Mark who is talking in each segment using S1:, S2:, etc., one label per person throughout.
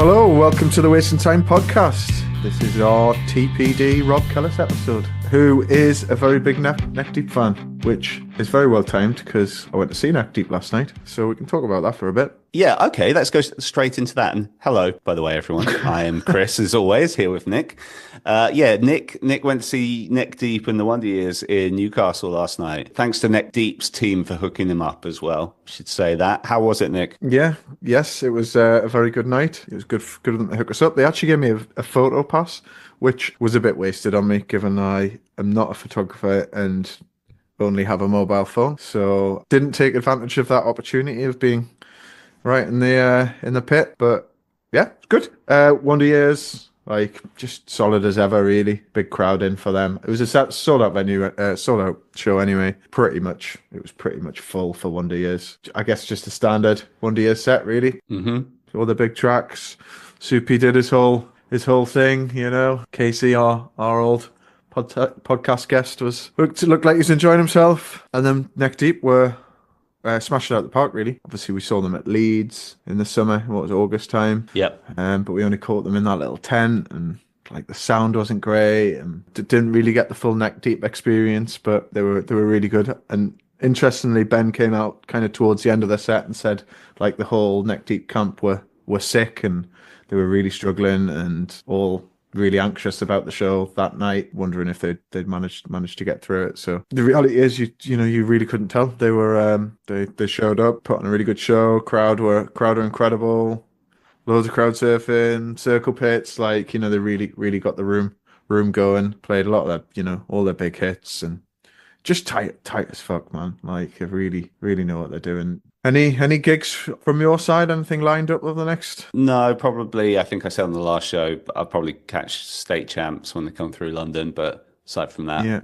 S1: Hello, welcome to the Wasting Time podcast. This is our TPD Rob Kellas episode, who is a very big Neck Deep fan, which is very well timed because I went to see Neck Deep last night, so we can talk about that for a bit.
S2: Yeah, okay, let's go straight into that. And hello, by the way, everyone. I am Chris, as always, here with Nick. Nick went to see Neck Deep and the Wonder Years in Newcastle last night. Thanks to Neck Deep's team for hooking him up as well. Should say that. How was it, Nick?
S1: Yes, it was a very good night. It was good of them to hook us up. They actually gave me a photo pass, which was a bit wasted on me, given I am not a photographer and only have a mobile phone. So didn't take advantage of that opportunity of being right in the pit, but yeah, it's good. Wonder Years, like just solid as ever, really. Big crowd in for them. It was a sold out venue, sold out show anyway. It was pretty much full for Wonder Years. I guess just a standard Wonder Years set, really.
S2: Mm-hmm.
S1: All the big tracks. Soupy did his whole thing, you know. Casey, our old podcast guest, looked like he was enjoying himself, and then Neck Deep were smashed it out the park, really. Obviously, we saw them at Leeds in the summer. What was it, August time?
S2: Yep.
S1: But we only caught them in that little tent, and like the sound wasn't great, and didn't really get the full Neck Deep experience. But they were really good. And interestingly, Ben came out kind of towards the end of the set and said like the whole Neck Deep camp were sick and they were really struggling and all really anxious about the show that night, wondering if they'd managed to get through it. So the reality is, you really couldn't tell. They were they showed up, put on a really good show. Crowd were incredible. Loads of crowd surfing, circle pits. Like, you know, they really got the room going. Played a lot of their, all their big hits and just tight as fuck, man. Like, they really know what they're doing. Any gigs from your side? Anything lined up over the next?
S2: No, probably. I think I said on the last show, but I'll probably catch state champs when they come through London. But aside from that,
S1: Yeah,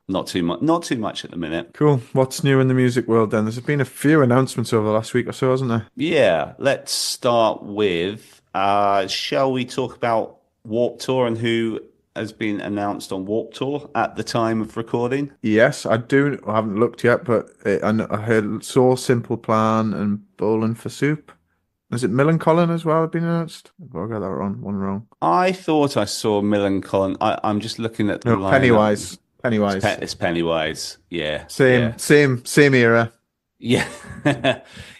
S2: not too much. Not too much at the minute.
S1: cool. What's new in the music world then? There's been a few announcements over the last week or so, hasn't there?
S2: Yeah, let's start with. Shall we talk about Warped Tour and who has been announced on Warped Tour at the time of recording?
S1: Yes, I do. I haven't looked yet, but saw Simple Plan and Bowling for Soup. Is it Millencolin as well? Have been announced? Oh, I got that one wrong.
S2: I thought I saw Millencolin. I'm just looking at the
S1: No,
S2: lineup.
S1: Pennywise.
S2: It's Pennywise. Yeah.
S1: Same era.
S2: Yeah.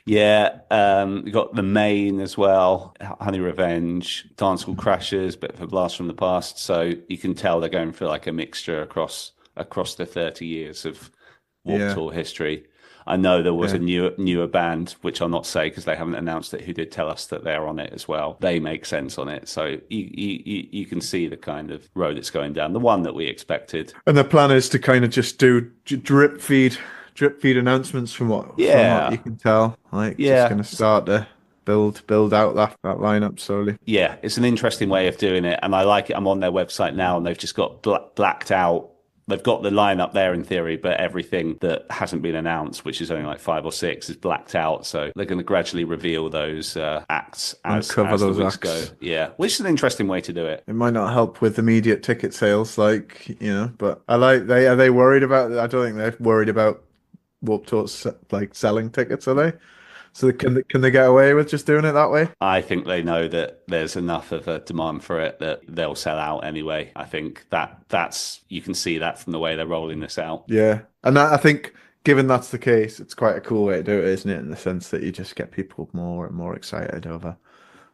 S2: Yeah. We got The Main as well. Honey Revenge, Dancehall Crashers, bit of a blast from the past. So you can tell they're going for like a mixture across the 30 years of Warped Tour history. I know there was a newer band, which I'll not say because they haven't announced it, who did tell us that they're on it as well. They make sense on it. So you can see the kind of road it's going down, the one that we expected.
S1: And the plan is to kind of just do drip feed announcements from what you can tell. Like, just going to start to build out that lineup slowly.
S2: Yeah, it's an interesting way of doing it. And I like it. I'm on their website now and they've just got blacked out. They've got the lineup there in theory, but everything that hasn't been announced, which is only like 5 or 6, is blacked out. So they're going to gradually reveal those acts as the weeks go. Yeah, which is an interesting way to do it.
S1: It might not help with immediate ticket sales, but I like are they worried about? I don't think they're worried about Warped Tour like selling tickets, are they? So can they get away with just doing it that way?
S2: I think they know that there's enough of a demand for it that they'll sell out anyway. I think that's you can see that from the way they're rolling this out.
S1: Yeah, and I think given that's the case, it's quite a cool way to do it, isn't it? In the sense that you just get people more and more excited over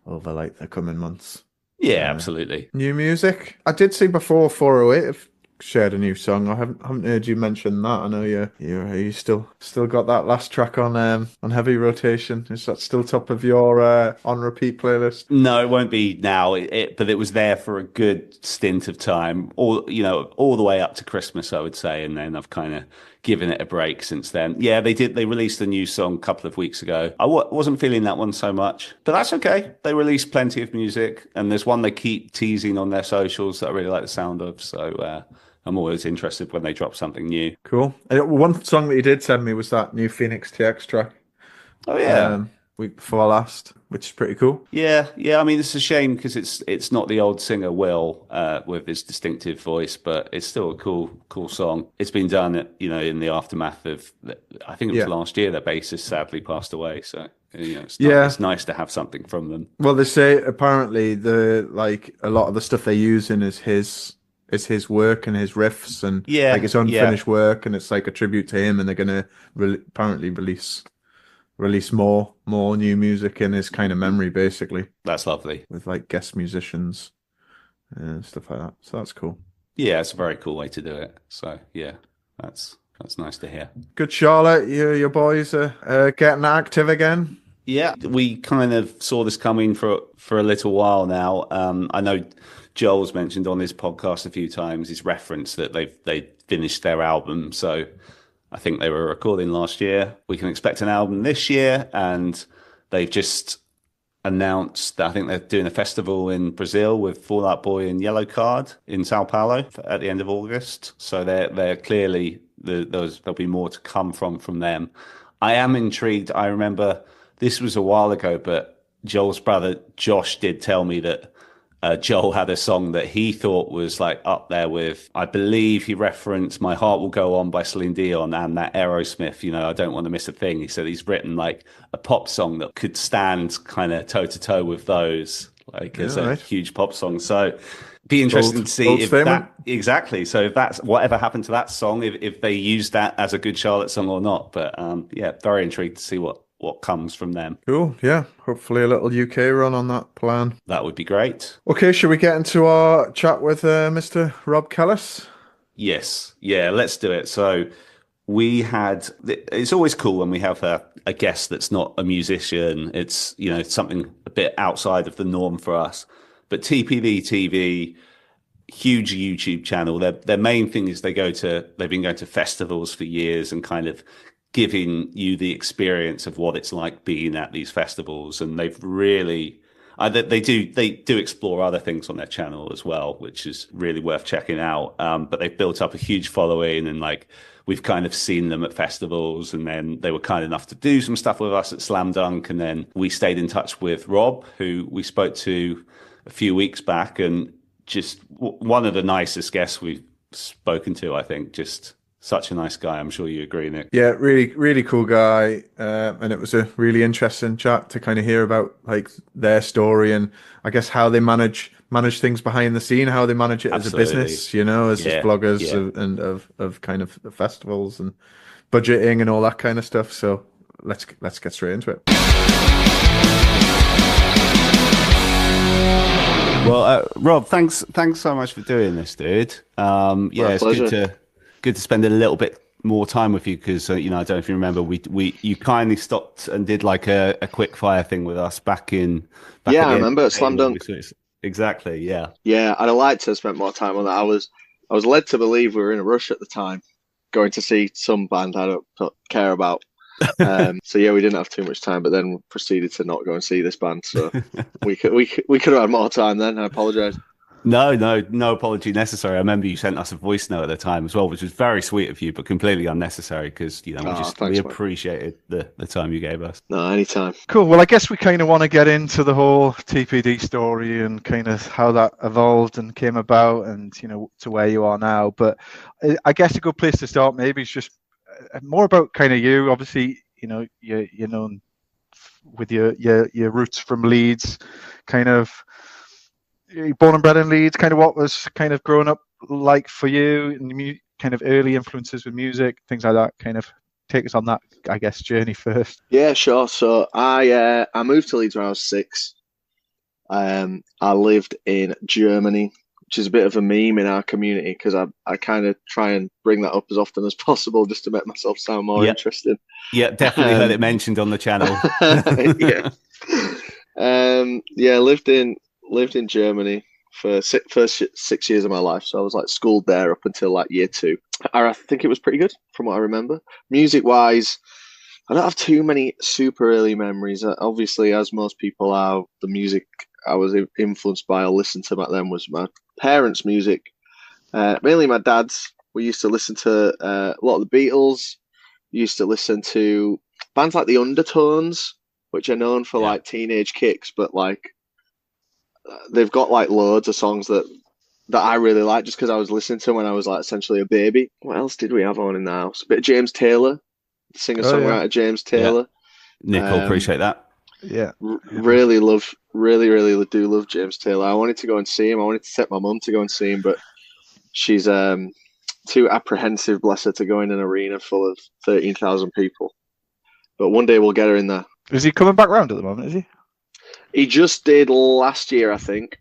S1: like the coming months.
S2: Yeah, absolutely.
S1: New music. I did see before 408 have shared a new song. I haven't heard you mention that. I know you still got that last track on heavy rotation. Is that still top of your on repeat playlist?
S2: No, it won't be now. But it was there for a good stint of time, all the way up to Christmas, I would say, and then I've kind of given it a break since then. Yeah, they released a new song a couple of weeks ago. I wasn't feeling that one so much, but that's okay. They released plenty of music, and there's one they keep teasing on their socials that I really like the sound of. So I'm always interested when they drop something new.
S1: Cool. And one song that you did send me was that new Phoenix TX track.
S2: Oh yeah.
S1: week before last, which is pretty cool.
S2: Yeah, yeah. I mean, it's a shame because it's not the old singer Will with his distinctive voice, but it's still a cool song. It's been done, in the aftermath of, I think it was
S1: Yeah.
S2: last year, their bassist sadly passed away. So
S1: Yeah.
S2: it's nice to have something from them.
S1: Well, they say apparently a lot of the stuff they're using is his work and his riffs and like
S2: Yeah,
S1: his
S2: yeah,
S1: unfinished work, and it's like a tribute to him, and they're gonna apparently release more new music in his kind of memory, basically,
S2: that's lovely.
S1: with like guest musicians and stuff like that. So that's cool.
S2: Yeah, it's a very cool way to do it. So yeah, that's nice to hear.
S1: Good, Charlotte. Your boys are getting active again.
S2: Yeah, we kind of saw this coming for a little while now. I know Joel's mentioned on this podcast a few times. He's referenced that they finished their album, so I think they were recording last year. We can expect an album this year, and they've just announced that I think they're doing a festival in Brazil with Fall Out Boy and Yellow Card in Sao Paulo at the end of August. So they're clearly there'll be more to come from them. I am intrigued. I remember this was a while ago, but Joel's brother Josh did tell me that Joel had a song that he thought was like up there with, I believe he referenced My Heart Will Go On by Celine Dion and that Aerosmith, I Don't Want to Miss a Thing. He said he's written like a pop song that could stand kind of toe to toe with those, like as
S1: Yeah,
S2: a
S1: right.
S2: huge pop song. So be interesting to see
S1: Bold
S2: if
S1: statement.
S2: that, exactly. So if that's whatever happened to that song, if they use that as a good Charlotte song or not. But yeah, very intrigued to see what comes from them.
S1: Cool. Yeah. Hopefully a little UK run on that plan.
S2: That would be great.
S1: Okay, should we get into our chat with Mr. Rob Kellas?
S2: Yes. Yeah, let's do it. So it's always cool when we have a guest that's not a musician. It's something a bit outside of the norm for us. But TPD TV, huge YouTube channel. Their main thing is they've been going to festivals for years and kind of giving you the experience of what it's like being at these festivals. And they've really, they do explore other things on their channel as well, which is really worth checking out. But they've built up a huge following, and like we've kind of seen them at festivals, and then they were kind enough to do some stuff with us at Slam Dunk. And then we stayed in touch with Rob, who we spoke to a few weeks back, and just one of the nicest guests we've spoken to, I think. Just such a nice guy. I'm sure you agree, Nick.
S1: Yeah, really, really cool guy. And it was a really interesting chat to kind of hear about like their story and I guess how they manage things behind the scene, how they manage it
S2: Absolutely.
S1: as a business, as
S2: Yeah,
S1: bloggers
S2: yeah.
S1: and of kind of the festivals and budgeting and all that kind of stuff. So let's get straight into it.
S2: Well, Rob, thanks so much for doing this, dude. Yeah,
S3: My
S2: it's
S3: pleasure.
S2: good to spend a little bit more time with you because I don't know if you remember, you kindly stopped and did like a quick fire thing with us back
S3: Yeah,
S2: at
S3: I
S2: the end
S3: remember
S2: of
S3: at Slam
S2: May when
S3: Dunk.
S2: exactly, yeah.
S3: Yeah, I'd have liked to have spent more time on that. I was led to believe we were in a rush at the time, going to see some band I don't care about. So yeah, we didn't have too much time, but then proceeded to not go and see this band. So we could have had more time then. I apologise.
S2: No apology necessary. I remember you sent us a voice note at the time as well, which was very sweet of you, but completely unnecessary because we
S3: Thanks,
S2: we
S3: mate.
S2: appreciated the time you gave us.
S3: No, anytime.
S4: Cool. Well, I guess we kind of want to get into the whole TPD story and kind of how that evolved and came about and, to where you are now. But I guess a good place to start maybe is just more about kind of you. Obviously, you're known with your roots from Leeds, kind of you're born and bred in Leeds. Kind of what was kind of growing up like for you and kind of early influences with music, things like that. Kind of take us on that, I guess, journey first.
S3: Yeah, sure. So I moved to Leeds when I was 6. I lived in Germany, which is a bit of a meme in our community because I kind of try and bring that up as often as possible just to make myself sound more interesting.
S2: Yeah, definitely heard it mentioned on the channel.
S3: Yeah. Yeah, lived in Germany for first 6 years of my life. So I was like schooled there up until like year 2. I think it was pretty good from what I remember. Music wise, I don't have too many super early memories. Obviously, as most people are, the music I was influenced by or listened to back then was my parents' music, mainly my dad's. We used to listen to a lot of the Beatles. We used to listen to bands like the Undertones. which are known for like teenage kicks, but like they've got like loads of songs that I really like just because I was listening to them when I was like essentially a baby. What else did we have on in the house? A bit of James Taylor, singer-songwriter James Taylor.
S2: Nick will appreciate that.
S4: Yeah.
S3: Really do love James Taylor. I wanted to go and see him. I wanted to take my mum to go and see him, but she's too apprehensive, bless her, to go in an arena full of 13,000 people. But one day we'll get her in there.
S4: Is he coming back round at the moment, is he?
S3: He just did last year, I think.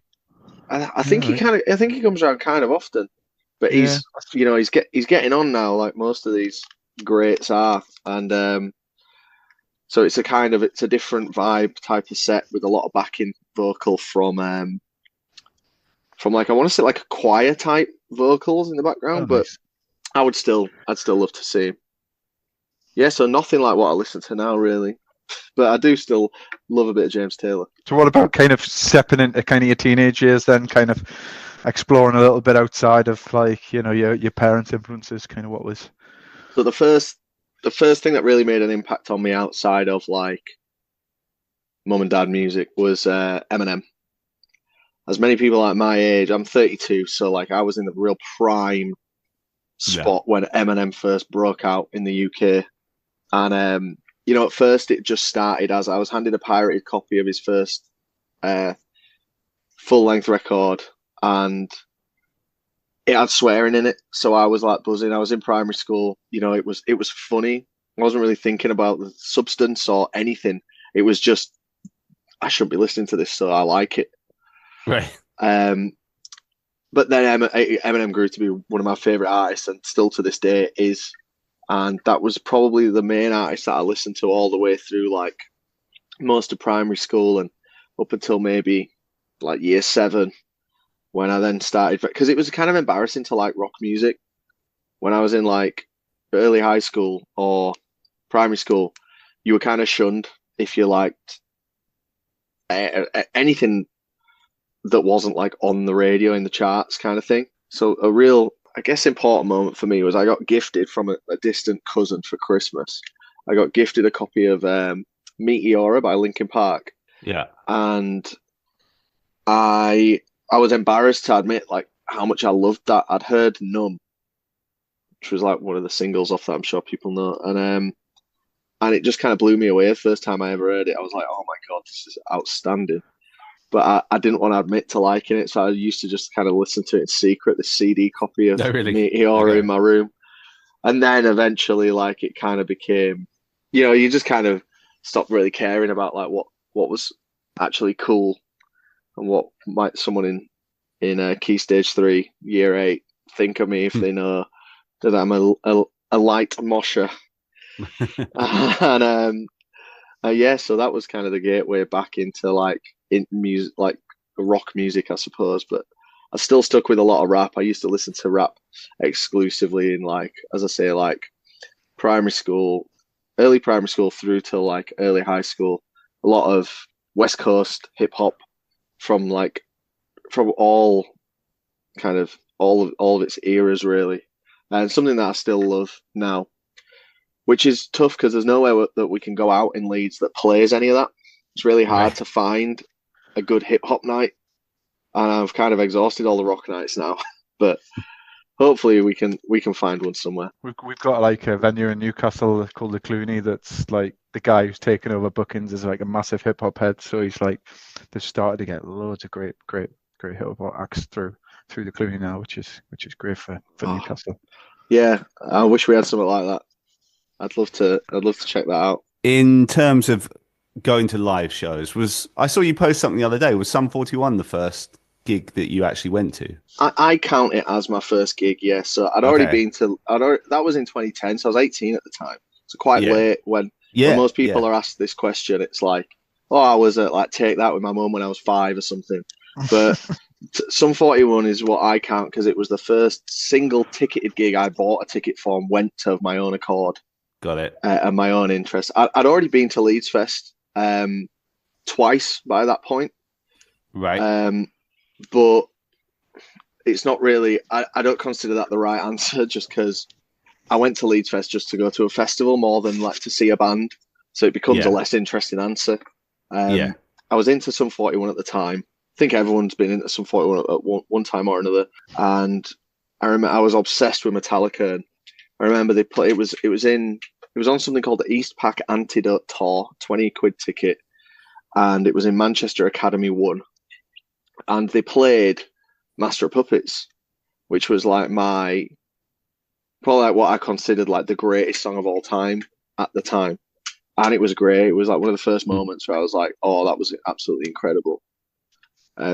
S3: I think he comes around kind of often. But he's getting on now, like most of these greats are. And so it's a different vibe type of set with a lot of backing vocal from like, I want to say like a choir type vocals in the background, but nice. I'd still love to see him. Yeah, so nothing like what I listen to now really, but I do still love a bit of James Taylor.
S4: So what about kind of stepping into kind of your teenage years then, kind of exploring a little bit outside of like, you know, your parents' influences, kind of what was?
S3: So the first thing that really made an impact on me outside of like mum and dad music was Eminem. As many people like my age, I'm 32, so like I was in the real prime spot when Eminem first broke out in the UK. And you know, at first it just started as I was handed a pirated copy of his first full-length record, and it had swearing in it, so I was like buzzing. I was in primary school, you know, it was funny. I wasn't really thinking about the substance or anything. It was just, I shouldn't be listening to this, so I like it.
S2: Right.
S3: But then Eminem grew to be one of my favorite artists, and still to this day is. And that was probably the main artist that I listened to all the way through, like most of primary school and up until maybe like year 7, when I then started, because it was kind of embarrassing to like rock music when I was in like early high school or primary school. You were kind of shunned if you liked anything that wasn't like on the radio in the charts kind of thing. So a real, I guess, important moment for me was I got gifted from a distant cousin for Christmas. I got gifted a copy of Meteora by Linkin Park.
S2: Yeah.
S3: And I was embarrassed to admit like how much I loved that. I'd heard Numb, which was like one of the singles off that I'm sure people know. And it just kind of blew me away the first time I ever heard it. I was like, oh my God, this is outstanding. But I didn't want to admit to liking it, so I used to just kind of listen to it in secret, the CD copy of Meteora in my room. And then eventually, like, it kind of became, you know, you just kind of stopped really caring about, like, what was actually cool and what might someone in Key Stage 3, Year 8, think of me if they know that I'm a light mosher. And, yeah, so that was kind of the gateway back into, like, in music, like rock music, I suppose. But I still stuck with a lot of rap. I used to listen to rap exclusively in, like, as I say, like primary school, early primary school through to like early high school. A lot of West Coast hip hop from all of its eras really, and something that I still love now, which is tough because there's nowhere that we can go out in Leeds that plays any of that. It's really hard to find a good hip hop night, and I've kind of exhausted all the rock nights now. But hopefully we can find one somewhere.
S4: We've got like a venue in Newcastle called the Clooney. That's like the guy who's taken over bookings is like a massive hip hop head. So he's like, they've started to get loads of great hip hop acts through the Clooney now, which is great for Newcastle.
S3: Yeah, I wish we had something like that. I'd love to check that out.
S2: In terms of going to live shows, I saw you post something the other day. Was Sum 41 the first gig that you actually went to?
S3: I count it as my first gig, yeah. So I'd already been to. That was in 2010, so I was 18 at the time. So quite late when most people are asked this question. It's like, oh, I was at like Take That with my mum when I was 5 or something. But Sum 41 is what I count because it was the first single ticketed gig I bought a ticket for and went to of my own accord.
S2: Got it.
S3: And my own interest. I'd already been to Leeds Fest twice by that point.
S2: Right.
S3: But it's not really, I don't consider that the right answer just because I went to Leeds Fest just to go to a festival more than like to see a band. so it becomes a
S2: Yeah.
S3: less interesting answer.
S2: Yeah.
S3: I was into Sum 41 at the time. I think everyone's been into Sum 41 at one time or another. And I remember I was obsessed with Metallica. And I remember they play. It was on something called the East Pack Antidote Tour, 20 quid ticket, and it was in Manchester Academy 1. And they played Master of Puppets, which was like probably like what I considered like the greatest song of all time at the time. And it was great. It was like one of the first moments where I was like, oh, that was absolutely incredible.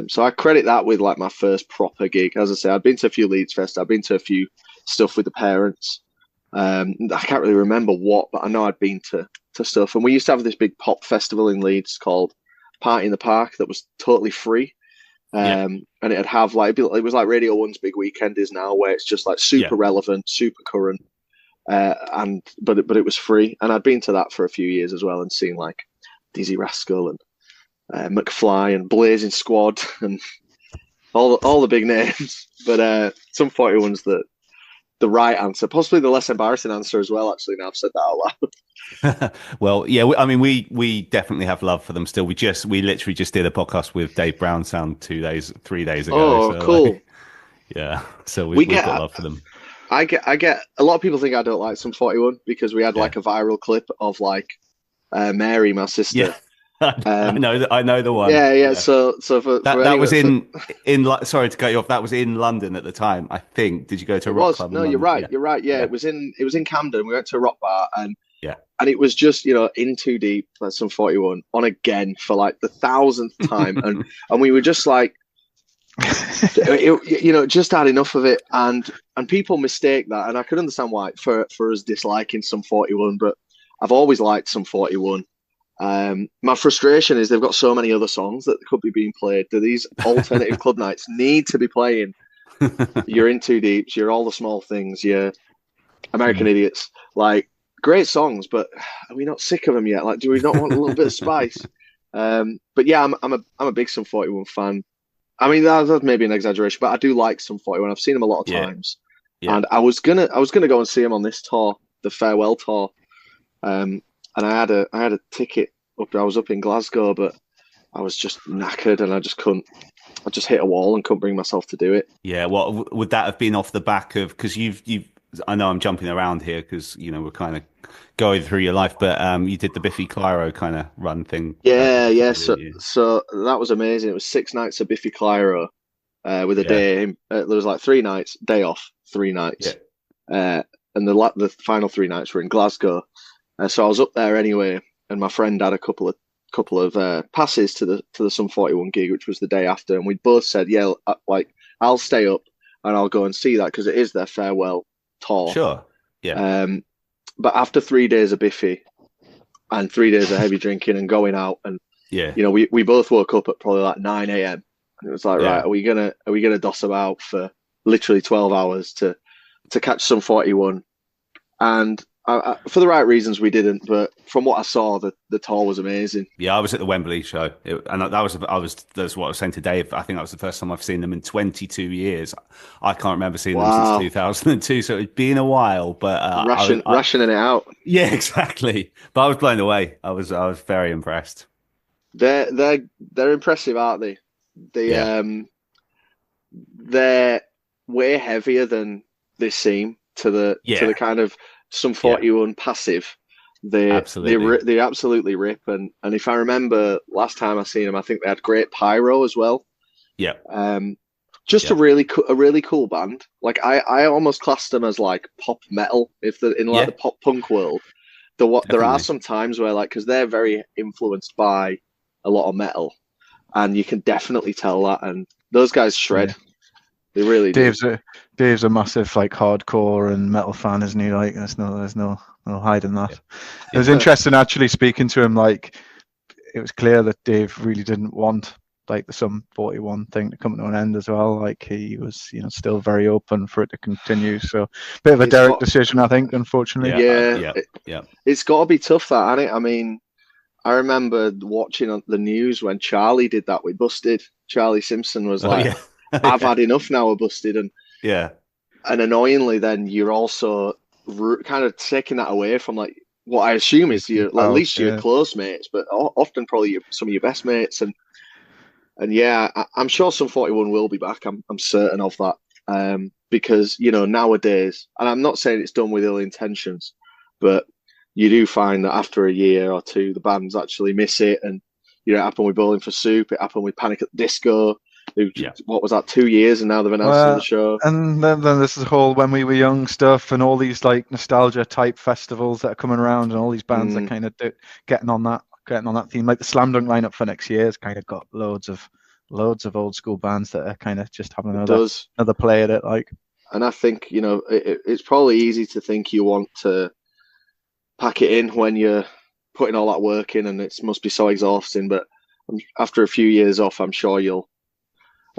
S3: So I credit that with like my first proper gig. As I say, I'd been to a few Leeds Fest. I've been to a few stuff with the parents. I can't really remember what, but I know I'd been to stuff. And we used to have this big pop festival in Leeds called Party in the Park that was totally free. And it'd have like, it was like Radio 1's Big Weekend is now, where it's just like super relevant, super current. But it was free. And I'd been to that for a few years as well and seen like Dizzy Rascal and McFly and Blazing Squad and all the big names. But Sum 41's the right answer, possibly the less embarrassing answer as well. Actually, now I've said that out loud.
S2: Well, yeah, I mean, we definitely have love for them still. We literally just did a podcast with Dave Brown Sound 3 days ago.
S3: Oh,
S2: so,
S3: cool.
S2: Like, yeah, so we've got love for them.
S3: I get a lot of people think I don't like Sum 41 because we had like a viral clip of like Mary, my sister.
S2: Yeah. I know the one.
S3: Yeah. So for
S2: that was in sorry to cut you off. That was in London at the time, I think. Did you go to a rock club?
S3: No, you're right. You're right. Yeah, it was in Camden. We went to a rock bar and it was just in too deep. Like Sum 41 on again for like the 1,000th time, and we were just like, just had enough of it, and people mistake that, and I can understand why for us disliking Sum 41, but I've always liked Sum 41. My frustration is they've got so many other songs that could be being played. Do these alternative club nights need to be playing? You're in too deep. You're all the small things. You're American Idiots. Like great songs, but are we not sick of them yet? Like, do we not want a little bit of spice? But yeah, I'm a big Sum 41 fan. I mean, that's maybe an exaggeration, but I do like Sum 41. I've seen them a lot of times, and I was gonna go and see them on this tour, the farewell tour. And I had a ticket up. I was up in Glasgow, but I was just knackered, and I just couldn't. I just hit a wall and couldn't bring myself to do it.
S2: Yeah, well, would that have been off the back of, because you've I know I'm jumping around here because we're kind of going through your life, but you did the Biffy Clyro kind of run thing.
S3: Yeah. So that was amazing. It was 6 nights of Biffy Clyro with a day. There was like 3 nights, day off, 3 nights, and the final 3 nights were in Glasgow. So I was up there anyway, and my friend had a couple of passes to the Sum 41 gig, which was the day after, and we both said, yeah, like I'll stay up and I'll go and see that because it is their farewell tour.
S2: Sure. Yeah.
S3: But after 3 days of Biffy and 3 days of heavy drinking and going out, and we both woke up at probably like 9 a.m. and it was like, right, are we gonna doss about for literally 12 hours to catch Sum 41? And for the right reasons, we didn't. But from what I saw, the tour was amazing.
S2: Yeah, I was at the Wembley show, and that's what I was saying to Dave. I think that was the first time I've seen them in 22 years. I can't remember seeing them since 2002, so it's been a while. But
S3: rationing it out.
S2: Yeah, exactly. But I was blown away. I was very impressed.
S3: They're impressive, aren't they? They're way heavier than they seem to the kind of Sum 41 passive. They absolutely rip, and if I remember last time I seen them, I think they had great pyro as well. Yeah. A really cool band. Like I almost classed them as like pop metal, if they're in like the pop punk world. There are some times where like, because they're very influenced by a lot of metal, and you can definitely tell that. And those guys shred. They really do.
S4: Dave's a massive like hardcore and metal fan, isn't he? Like there's no hiding that. It was interesting actually speaking to him. Like it was clear that Dave really didn't want like the Sum 41 thing to come to an end as well. Like he was, still very open for it to continue. So bit of a Derek decision, I think, unfortunately.
S3: Yeah. It's got to be tough, that, hasn't it? I mean, I remember watching on the news when Charlie did that with Busted. Charlie Simpson was like, I've had enough now of Busted. And annoyingly, then you're also kind of taking that away from like what I assume is at least your
S4: yeah.
S3: close mates, but often probably some of your best mates. And yeah, I'm sure Sum 41 will be back. I'm certain of that. Because, you know, nowadays, and I'm not saying it's done with ill intentions, but you do find that after a year or two, the bands actually miss it. And, you know, it happened with Bowling for Soup, it happened with Panic at the Disco. What was that, 2 years, and now they've announced another show.
S4: And then there's this whole When We Were Young stuff, and all these like nostalgia type festivals that are coming around, and all these bands that kind of getting on that theme. Like the Slam Dunk lineup for next year has kind of got loads of old school bands that are kind of just having another play at it. Like, and
S3: I think, you know, it's probably easy to think you want to pack it in when you're putting all that work in, and it must be so exhausting. But after a few years off, I'm sure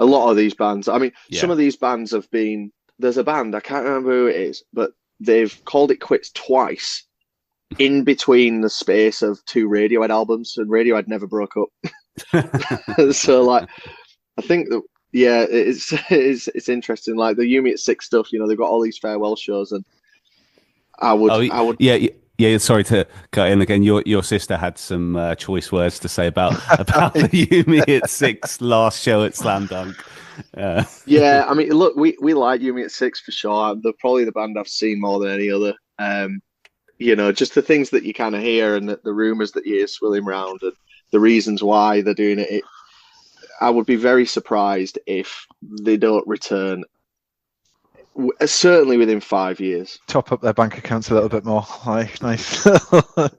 S3: a lot of these bands, I mean, some of these bands have been, there's a band, I can't remember who it is, but they've called it quits twice in between the space of 2 Radiohead albums, and Radiohead never broke up. So, like, I think that, yeah, it's interesting. Like the You Me at 6 stuff, you know, they've got all these farewell shows, and I would.
S2: Yeah, sorry to cut in again. Your sister had some choice words to say about the You Me at 6 last show at Slam Dunk.
S3: Yeah, I mean, look, we like You Me at 6 for sure. They're probably the band I've seen more than any other. You know, just the things that you kind of hear, and the rumors that you hear swirling around, and the reasons why they're doing it. I would be very surprised if they don't return. Certainly within 5 years.
S4: Top up their bank accounts a little bit more. Like, nice.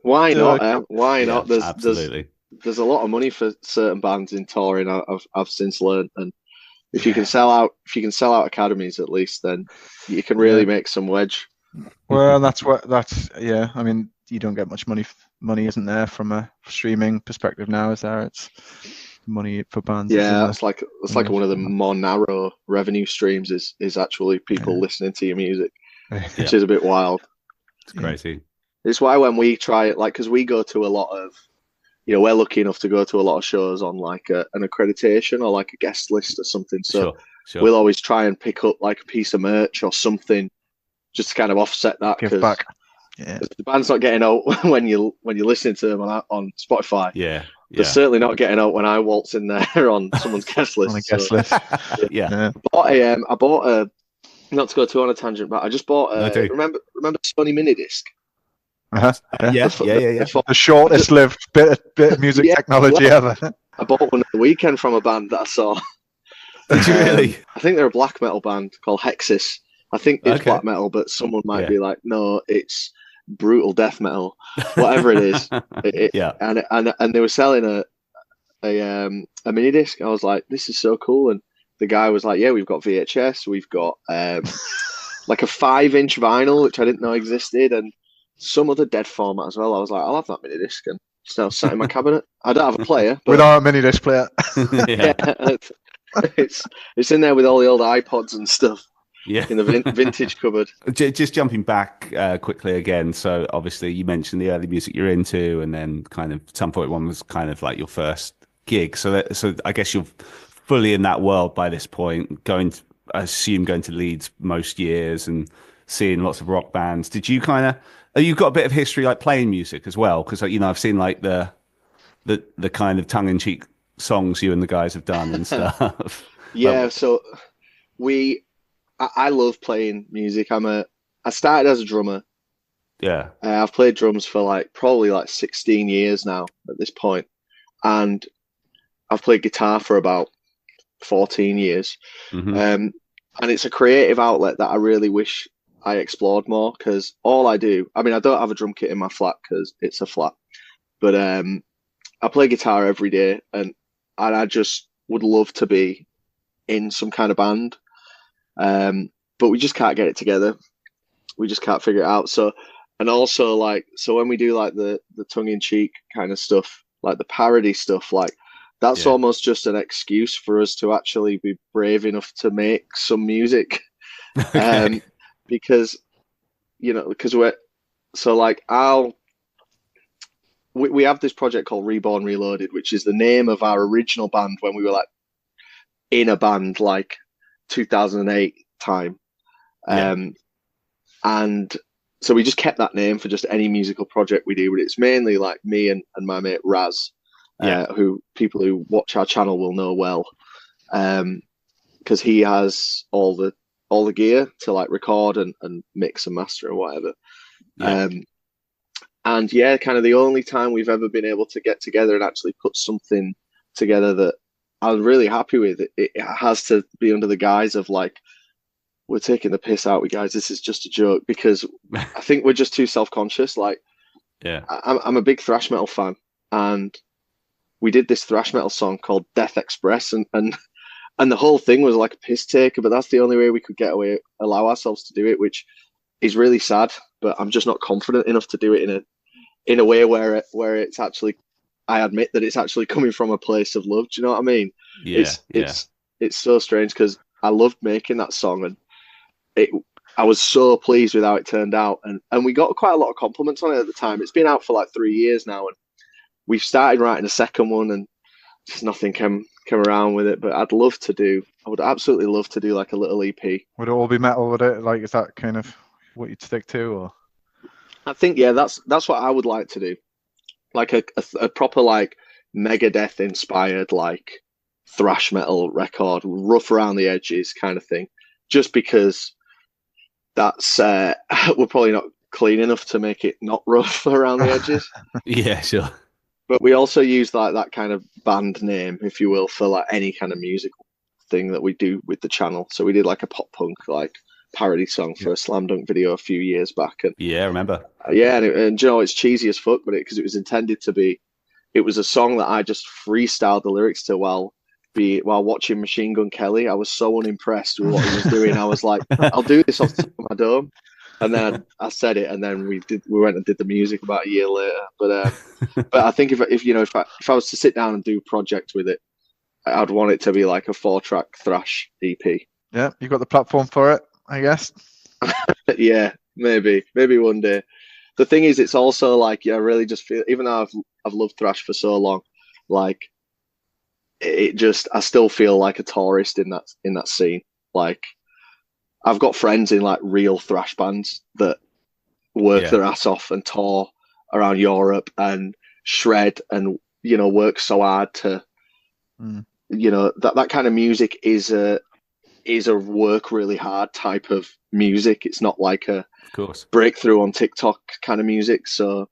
S3: Why not? Why not?
S2: Absolutely.
S3: There's a lot of money for certain bands in touring. I've since learned, and if you can sell out academies at least, then you can really make some wedge.
S4: Well, yeah. I mean, you don't get much money. Money isn't there from a streaming perspective now, is there? It's money for bands.
S3: Yeah, it's like one of the more narrow revenue streams is actually people listening to your music, which is a bit wild.
S2: It's crazy.
S3: It's why when we try it, like, because we go to a lot of, you know, we're lucky enough to go to a lot of shows on like an accreditation or like a guest list or something. So
S2: sure.
S3: We'll always try and pick up like a piece of merch or something just to kind of offset that.
S4: Give back. Yeah.
S3: The band's not getting out when you're listening to them on Spotify.
S2: Yeah.
S3: They're certainly not getting out when I waltz in there on someone's guest list.
S4: On a guest list.
S2: Yeah.
S3: I bought a, not to go too on a tangent, but I just bought a, remember Sony mini disc?
S4: Uh-huh.
S2: Yeah.
S4: The shortest lived bit of music technology ever.
S3: I bought one at the weekend from a band that I saw.
S2: Did you really?
S3: I think they're a black metal band called Hexis. I think it's black metal, but someone might be like, no, it's brutal death metal, whatever it is. And they were selling a mini disc. I was like, this is so cool. And the guy was like, yeah, we've got VHS, we've got like a 5-inch vinyl, which I didn't know existed, and some other dead format as well. I was like, I'll have that mini disc, and just now sat in my cabinet. I don't have a player, but
S4: without a mini disc player.
S3: It's in there with all the old iPods and stuff.
S2: Yeah,
S3: in the vintage cupboard.
S2: Just jumping back quickly again. So obviously you mentioned the early music you're into, and then kind of Sum 41 was kind of like your first gig. So I guess you're fully in that world by this point. I assume going to Leeds most years and seeing lots of rock bands. Did you you've got a bit of history like playing music as well? Because you know I've seen like the kind of tongue in cheek songs you and the guys have done and stuff.
S3: Yeah, so I love playing music. I started as a drummer.
S2: Yeah.
S3: I've played drums for probably 16 years now at this point. And I've played guitar for about 14 years.
S2: Mm-hmm.
S3: And it's a creative outlet that I really wish I explored more, because all I do, I mean, I don't have a drum kit in my flat because it's a flat, but I play guitar every day, and I just would love to be in some kind of band. But we just can't get it together. We just can't figure it out. So when we do the tongue in cheek kind of stuff, like the parody stuff, that's almost just an excuse for us to actually be brave enough to make some music.
S2: Okay.
S3: Because we have this project called Reborn Reloaded, which is the name of our original band when we were in a band 2008 time. And so we just kept that name for just any musical project we do, but it's mainly like me and my mate Raz, who people who watch our channel will know well, because he has all the gear to like record and mix and master and whatever.
S2: Yeah.
S3: And yeah, kind of the only time we've ever been able to get together and actually put something together that I'm really happy with. It has to be under the guise of like, we're taking the piss out with guys. This is just a joke, because I think we're just too self-conscious. Like,
S2: Yeah,
S3: I'm a big thrash metal fan, and we did this thrash metal song called Death Express, and the whole thing was like a piss taker, but that's the only way we could allow ourselves to do it, which is really sad. But I'm just not confident enough to do it in a way where it's actually, I admit that it's actually coming from a place of love. Do you know what I mean?
S2: yeah,
S3: It's so strange, because I loved making that song, and I was so pleased with how it turned out, and we got quite a lot of compliments on it at the time. It's been out for like 3 years now, and we've started writing a second one, and just nothing came around with it. But I would absolutely love to do like a little EP.
S4: Would it all be metal? Would it? Like, is that kind of what you'd stick to, or?
S3: I think, yeah, that's what I would like to do, like a proper like Megadeth inspired like thrash metal record, rough around the edges kind of thing, just because that's we're probably not clean enough to make it not rough around the edges.
S2: yeah, sure.
S3: But we also use like that kind of band name, if you will, for like any kind of musical thing that we do with the channel. So we did like a pop punk like parody song for a Slam Dunk video a few years back, and
S2: Yeah, I remember.
S3: yeah, and you know, it's cheesy as fuck, but because it was intended to be, it was a song that I just freestyled the lyrics to while watching Machine Gun Kelly. I was so unimpressed with what he was doing. I was like, I'll do this off the top of my dome. And then I said it, and then we went and did the music about a year later. But I think if I was to sit down and do a project with it, I'd want it to be like a 4-track thrash EP.
S4: Yeah, you got the platform for it, I guess.
S3: Yeah, maybe one day. The thing is, it's also like, I really just feel, even though I've loved thrash for so long, like I still feel like a tourist in that scene. Like, I've got friends in like real thrash bands that work their ass off and tour around Europe and shred and work so hard to that kind of music is a work really hard type of music. It's not like a breakthrough on TikTok kind of music. So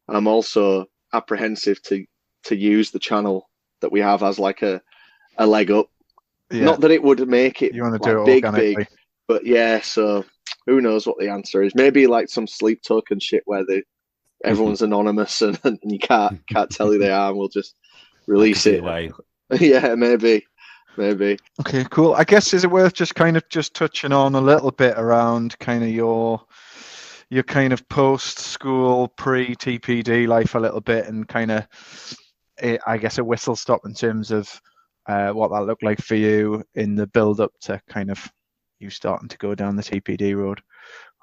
S3: I'm also apprehensive to use the channel that we have as like a leg up. Yeah. Not that it would make it,
S4: you want
S3: like
S4: to do it
S3: big, but yeah. So who knows what the answer is? Maybe like some sleep token shit where everyone's anonymous and you can't tell who they are, and we'll just release it. Yeah, maybe.
S4: Okay, cool. I guess, is it worth just touching on a little bit around kind of your kind of post-school pre-TPD life a little bit, and kind of, I guess, a whistle stop in terms of what that looked like for you in the build-up to kind of you starting to go down the TPD road.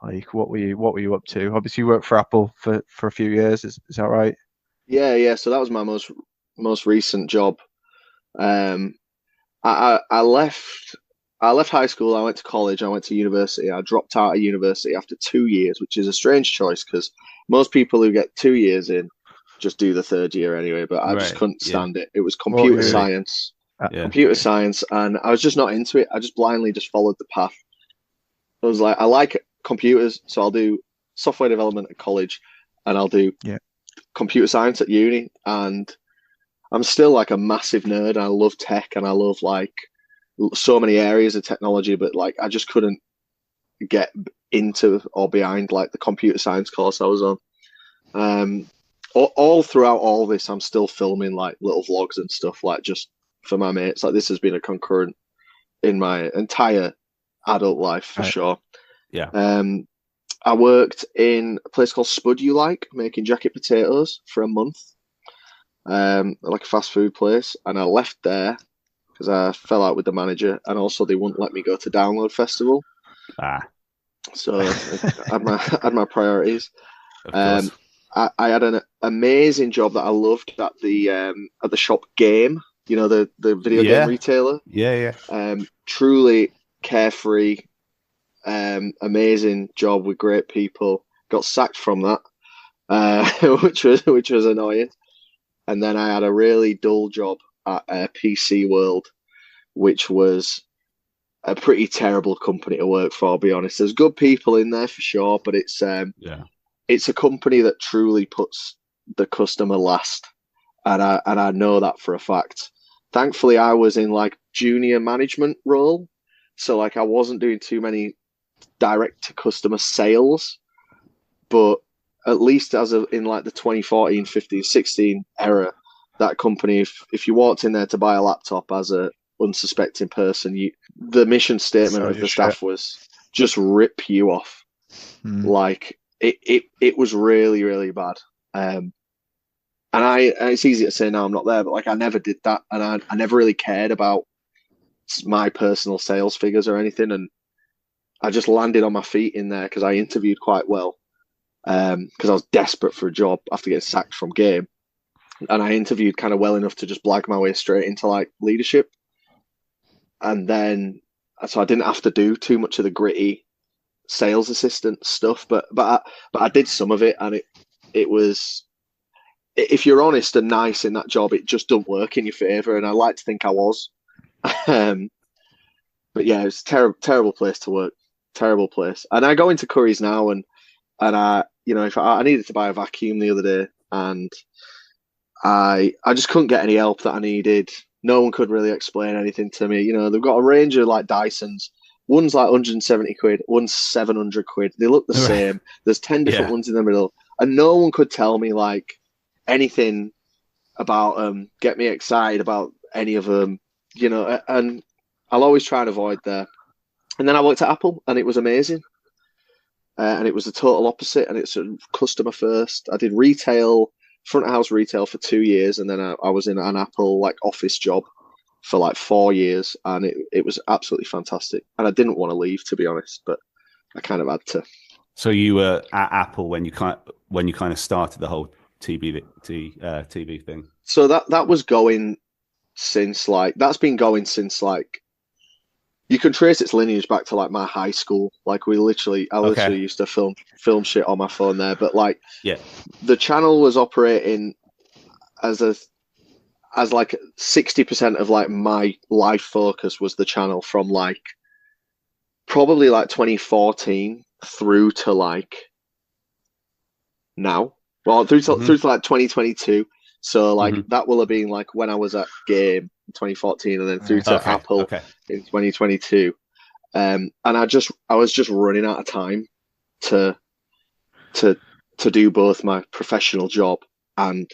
S4: Like, what were you up to? Obviously, you worked for Apple for a few years. Is that right?
S3: Yeah. So that was my most recent job. I left high school. I went to college. I went to university. I dropped out of university after 2 years, which is a strange choice because most people who get 2 years in just do the third year anyway. But I just couldn't stand it. It was computer science. Computer science, and I was just not into it. I just blindly just followed the path. I was like, I like computers, so I'll do software development at college, and I'll do computer science at uni. And I'm still like a massive nerd, and I love tech, and I love like so many areas of technology, but like I just couldn't get into or behind like the computer science course I was on. All throughout all this, I'm still filming like little vlogs and stuff, like just for my mates. Like, this has been a concurrent in my entire adult life for sure.
S2: Yeah.
S3: I worked in a place called Spud You Like, making jacket potatoes for a month, like a fast food place, and I left there because I fell out with the manager, and also they wouldn't let me go to Download Festival. So I had my priorities. I had an amazing job that I loved at the shop Game. You know, the video game retailer.
S2: Yeah.
S3: Truly carefree, amazing job with great people. got sacked from that, which was annoying. And then I had a really dull job at PC World, which was a pretty terrible company to work for. I'll be honest. There's good people in there for sure, but it's a company that truly puts the customer last, and I know that for a fact. Thankfully, I was in like junior management role, so like I wasn't doing too many direct to customer sales, but at least in like the 2014, 15, 16 era, that company, if you walked in there to buy a laptop as a unsuspecting person, the mission statement of the staff was just rip you off. Like it was really, really bad. And it's easy to say now I'm not there, but like I never did that, and I never really cared about my personal sales figures or anything, and I just landed on my feet in there because I interviewed quite well, because I was desperate for a job after getting sacked from game, and I interviewed kind of well enough to just blag my way straight into like leadership, and then so I didn't have to do too much of the gritty sales assistant stuff, but I did some of it, and it was, if you're honest and nice in that job, it just don't work in your favor, and I like to think I was. But yeah, it's a terrible place to work, terrible place. And I go into Curry's now, and I, if I needed to buy a vacuum the other day, and I just couldn't get any help that I needed. No one could really explain anything to me. They've got a range of like Dysons. One's like 170 quid, one's 700 quid. They look the same. There's 10 different ones in the middle, and no one could tell me like anything about them, get me excited about any of them, and I'll always try and avoid there. And then I worked at Apple, and it was amazing. And it was the total opposite, and it's a customer first. I did retail, front of house retail for 2 years, and then I was in an Apple like office job for like 4 years, and it was absolutely fantastic. And I didn't want to leave, to be honest, but I kind of had to.
S2: So you were at Apple when you kind of started the whole TV thing.
S3: So that was going since that's been going since like, you can trace its lineage back to like my high school. Like I literally used to film shit on my phone there. But like, the channel was operating as like 60% of like my life focus was the channel from like probably like 2014 through to like now. Well, through to like 2022. So like that will have been like when I was at Game in 2014, and then through to Apple in 2022. And I was just running out of time to do both my professional job and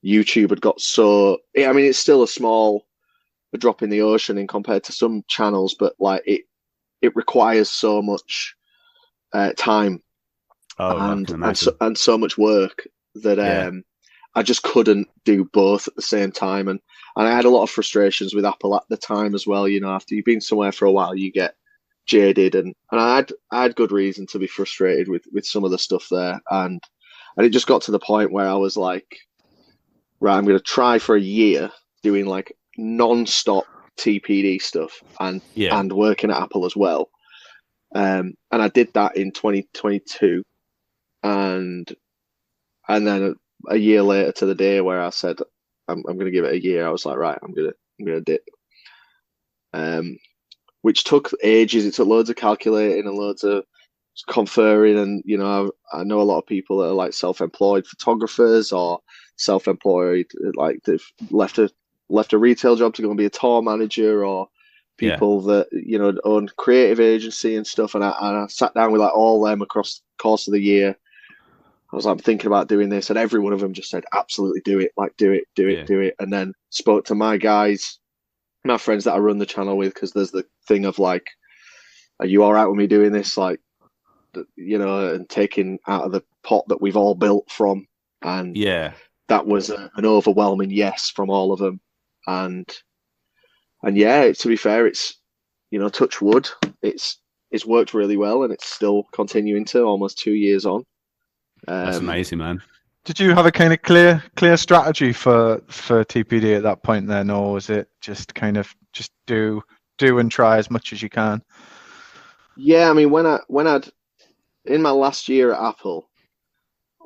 S3: YouTube. Had got so, I mean, it's still a drop in the ocean in compared to some channels, but like it requires so much time and so much work that I just couldn't do both at the same time, and I had a lot of frustrations with Apple at the time as well. After you've been somewhere for a while, you get jaded, and I had good reason to be frustrated with some of the stuff there, and it just got to the point where I was like, right, I'm going to try for a year doing like non-stop TPD stuff and working at Apple as well, and I did that in 2022, and then a year later to the day where I said I'm going to give it a year, I was like, right, I'm going to dip. Which took ages. It took loads of calculating and loads of conferring, and I know a lot of people that are like self-employed photographers or self-employed, like they've left a retail job to go and be a tour manager, or people that own creative agency and stuff. And I sat down with like all them across the course of the year. I was like, I'm thinking about doing this, and every one of them just said, absolutely do it, like do it. And then spoke to my guys, my friends that I run the channel with, because there's the thing of like, are you all right with me doing this? Like, and taking out of the pot that we've all built from. And that was an overwhelming yes from all of them. And yeah, to be fair, it's, touch wood, it's worked really well, and it's still continuing to almost 2 years on.
S2: That's amazing, man.
S4: Did you have a kind of clear strategy for TPD at that point then, or was it just kind of just do and try as much as you can?
S3: Yeah, I mean, when I'd in my last year at Apple,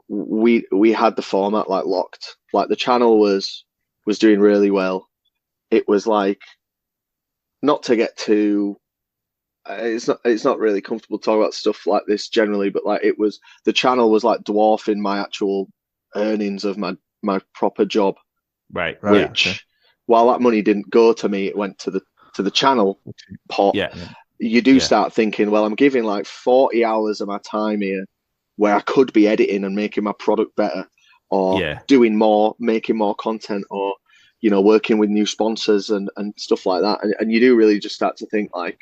S3: we had the format like locked. Like the channel was doing really well. It was like, not to get too it's not really comfortable to talk about stuff like this generally, but like the channel was like dwarfing my actual earnings of my proper job.
S2: Right.
S3: Which, while that money didn't go to me, it went to the channel pot.
S2: Yeah.
S3: You do start thinking, well, I'm giving like 40 hours of my time here where I could be editing and making my product better, or doing more, making more content, or working with new sponsors and stuff like that. And you do really just start to think like,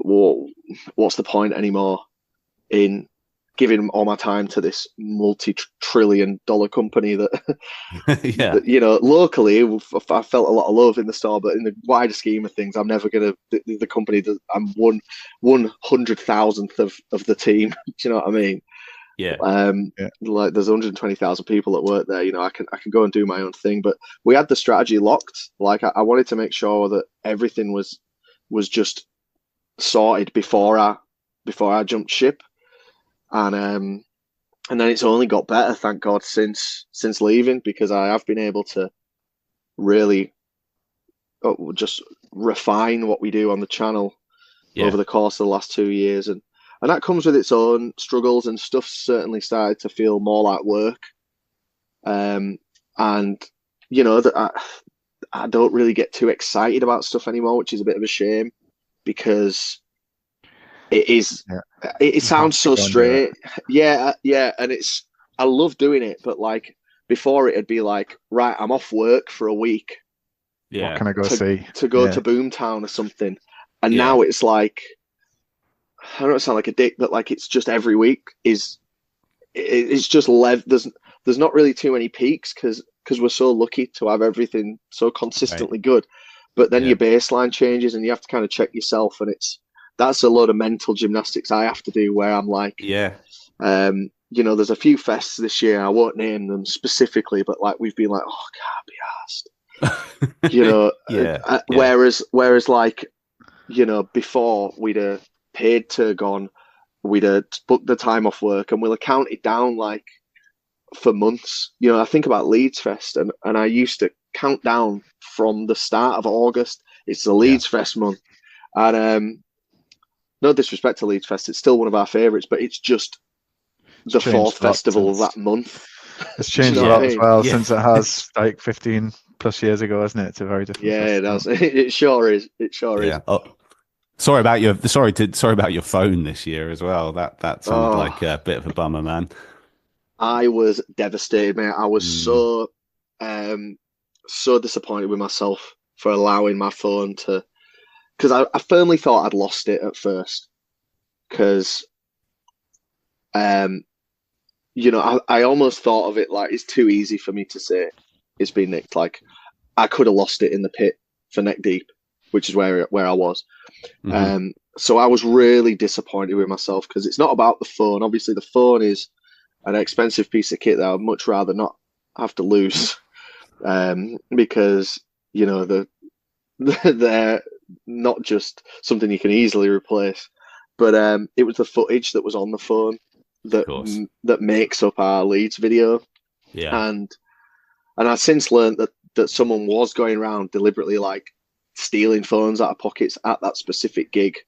S3: well, what's the point anymore in giving all my time to this multi-trillion-dollar company that, that, locally I felt a lot of love in the store, but in the wider scheme of things, I'm never going to, the company that I'm 1/100,000th of the team. Do you know what I mean?
S2: Yeah.
S3: Like there's 120,000 people that work there. I can go and do my own thing, but we had the strategy locked. Like I wanted to make sure that everything was just sorted before I jumped ship, and then it's only got better, thank God, since leaving, because I have been able to really just refine what we do on the channel over the course of the last 2 years, and that comes with its own struggles, and stuff certainly started to feel more like work, and that I don't really get too excited about stuff anymore, which is a bit of a shame, because it sounds so straight. Yeah, and I love doing it, but like before it'd be like, right, I'm off work for a week.
S4: What can I go see?
S3: To go to Boomtown or something. And now it's like, I don't sound like a dick, but like it's just every week it's just there's not really too many peaks because we're so lucky to have everything so consistently good. But then your baseline changes and you have to kind of check yourself, and that's a load of mental gymnastics I have to do, where I'm like, there's a few fests this year, I won't name them specifically, but like we've been like, oh, I can't be arsed. Whereas like, before we'd have paid to gone, we'd have booked the time off work, and we'll have counted down like for months. I think about Leeds Fest, and I used to count down from the start of August. It's the Leeds Fest month, and no disrespect to Leeds Fest, it's still one of our favourites, but it's just the fourth festival of that month.
S4: It's changed a lot as well since it has like 15 plus years ago, hasn't it? It's a very different festival.
S3: It does. It sure is. It sure is.
S2: Oh, sorry about your phone this year as well. That sounded like a bit of a bummer, man.
S3: I was devastated, mate. I was so disappointed with myself for allowing my phone to, because I firmly thought I'd lost it at first, because I almost thought of it like it's too easy for me to say it's been nicked. Like I could have lost it in the pit for neck deep, which is where I was. So I was really disappointed with myself, because it's not about the phone. Obviously the phone is an expensive piece of kit that I'd much rather not have to lose, because they're not just something you can easily replace, but it was the footage that was on the phone that makes up our Leeds video. And I've since learned that someone was going around deliberately like stealing phones out of pockets at that specific gig,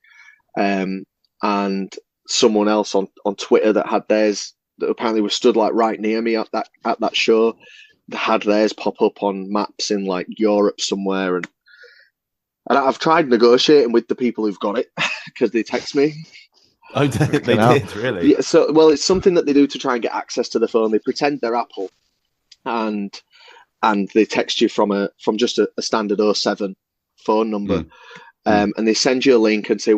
S3: and someone else on Twitter that had theirs, that apparently was stood like right near me at that show, that had theirs pop up on maps in like Europe somewhere, and I've tried negotiating with the people who've got it, because they text me.
S2: Oh, they did, really?
S3: Yeah, so, well, it's something that they do to try and get access to the phone. They pretend they're Apple, and they text you from just a standard 07 phone number, and they send you a link and say,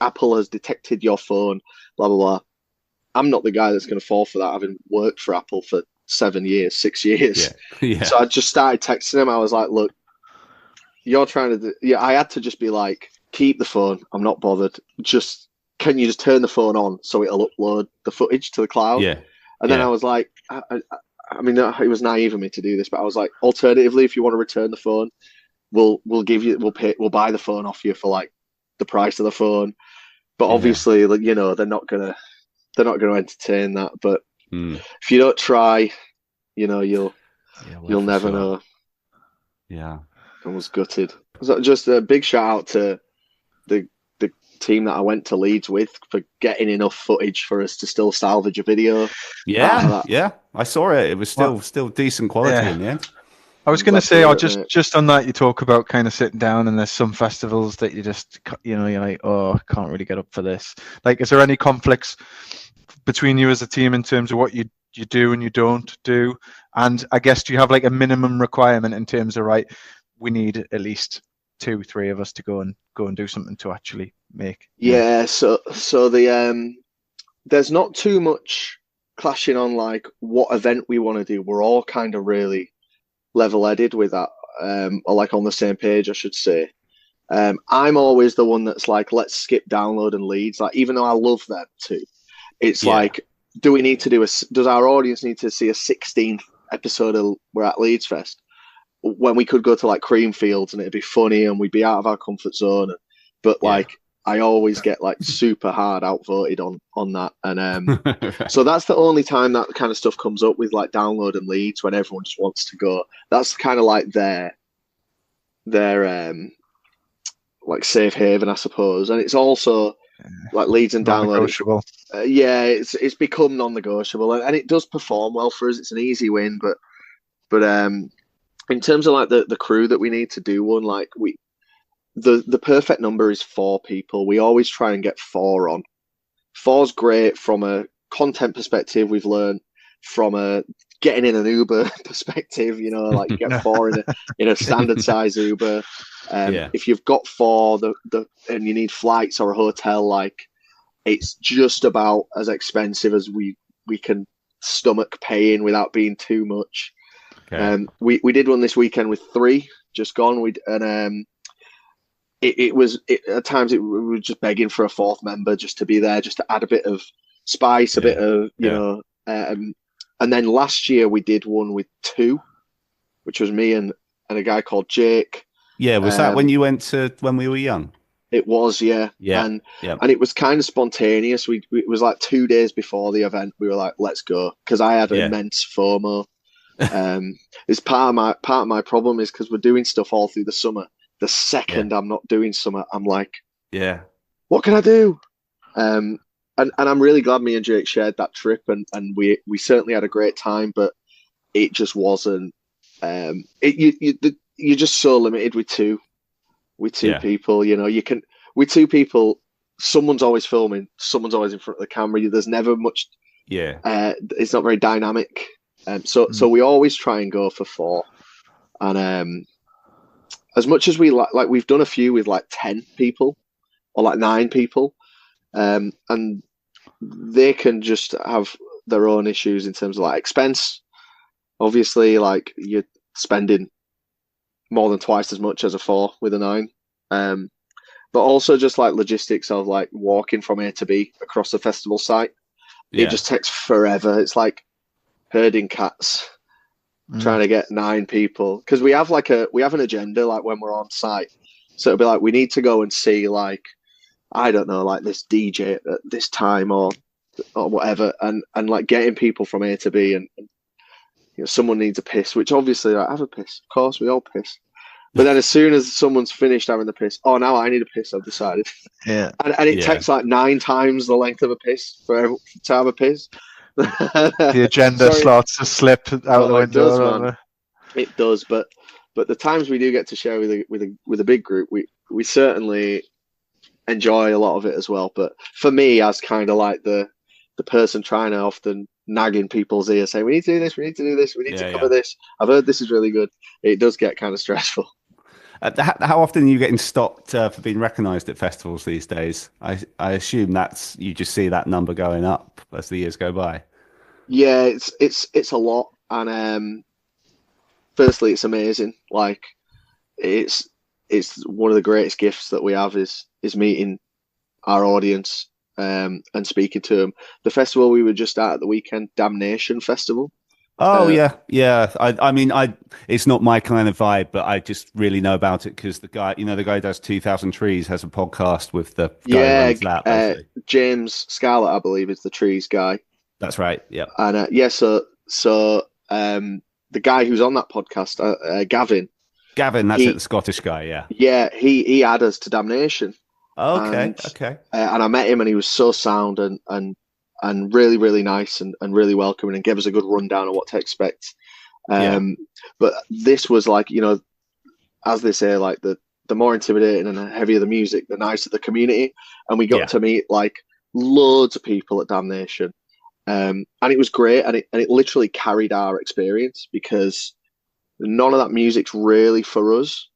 S3: Apple has detected your phone, blah, blah, blah. I'm not the guy that's going to fall for that, having worked for Apple for 6 years. Yeah. So I just started texting them. I was like, look, you're trying to I had to just be like, keep the phone, I'm not bothered, can you just turn the phone on so it'll upload the footage to the cloud? And then I was like, I mean, it was naive of me to do this, but I was like, alternatively, if you want to return the phone, we'll buy the phone off you for like the price of the phone. but obviously, like, you know, they're not gonna entertain that. But if you don't try, you know, you'll never know.
S2: Yeah,
S3: I was gutted. So just a big shout out to the team that I went to Leeds with for getting enough footage for us to still salvage a video.
S2: Yeah, I saw it. It was still decent quality in the end.
S4: I was going to say, just on that, you talk about kind of sitting down, and there's some festivals that you just, you know, you're like, oh, I can't really get up for this. Like, is there any conflicts between you as a team in terms of what you do and you don't do? And I guess, do you have like a minimum requirement in terms of, right, we need at least 2-3 of us to go and do something to actually make?
S3: Yeah, so the there's not too much clashing on like what event we want to do. We're all kind of really level-headed with that, or like on the same page, I should say. I'm always the one that's like, let's skip Download and Leeds. Like, even though I love them too, it's like, do we need to does our audience need to see a 16th episode of We're at Leeds Fest when we could go to like Creamfields and it'd be funny and we'd be out of our comfort zone? But like, I always get like super hard outvoted on that, and so that's the only time that kind of stuff comes up with like Download and Leeds, when everyone just wants to go. That's kind of like their like safe haven, I suppose. And it's also like Leeds and Download. It's become non-negotiable, and it does perform well for us. It's an easy win, but in terms of like the crew that we need to do one, like the perfect number is 4 people. We always try and get 4 on. 4's great from a content perspective. We've learned from a getting in an Uber perspective, you know, like you get 4 in a standard size Uber. If you've got 4 and you need flights or a hotel, like it's just about as expensive as we can stomach paying without being too much. We did one this weekend with 3 just gone. It was at times we were just begging for a 4th member just to be there, just to add a bit of spice, a bit of you know. And then last year we did one with 2, which was me and a guy called Jake.
S2: Yeah, was that when you went to when we were young?
S3: It was, and it was kind of spontaneous. It was like 2 days before the event. We were like, let's go, because I had immense FOMO. It's part of my problem is because we're doing stuff all through the summer. The second I'm not doing summer, I'm like, what can I do? And I'm really glad me and Jake shared that trip, and we certainly had a great time, but it just wasn't. You're just so limited with two people. You know, you can with 2 people. Someone's always filming, someone's always in front of the camera. There's never much. It's not very dynamic. So we always try and go for 4, and as much as we like we've done a few with like 10 people or like 9 people, and they can just have their own issues in terms of like expense. Obviously, like you're spending more than twice as much as a 4 with a 9, but also just like logistics of like walking from A to B across the festival site. It just takes forever. It's like herding cats. Trying to get 9 people, because we have an agenda like when we're on site. So it'll be like we need to go and see like, I don't know, like this DJ at this time or whatever, and like getting people from A to B, and you know, someone needs a piss, which obviously like, have a piss, of course we all piss, but then as soon as someone's finished having the piss, oh, now I need a piss, I've decided. And it takes like 9 times the length of a piss to have a piss.
S4: The agenda starts to slip out the window.
S3: It does, but the times we do get to share with a big group, we certainly enjoy a lot of it as well. But for me, as kind of like the person trying to often nag in people's ear, saying we need to do this, we need to do this, we need to cover this. I've heard this is really good. It does get kind of stressful.
S2: How often are you getting stopped for being recognised at festivals these days? I assume you just see that number going up as the years go by. Yeah,
S3: it's a lot, and firstly, it's amazing. Like it's one of the greatest gifts that we have is meeting our audience and speaking to them. The festival we were just at the weekend, Damnation Festival.
S2: Oh yeah. I mean, it's not my kind of vibe, but I just really know about it because the guy who does 2,000 Trees has a podcast with the guy who
S3: Yeah,
S2: runs that, basically.
S3: James Scarlett, I believe, is the trees guy.
S2: That's right. Yeah.
S3: And the guy who's on that podcast, Gavin.
S2: Gavin, that's it, the Scottish guy. Yeah.
S3: Yeah, he had us to Damnation.
S2: Okay.
S3: And,
S2: Okay.
S3: and I met him, and he was so sound and really, really nice and really welcoming, and gave us a good rundown of what to expect. But this was like, as they say, like the more intimidating and the heavier the music, the nicer the community. And we got to meet like loads of people at Damnation. And it was great, and it literally carried our experience because none of that music's really for us.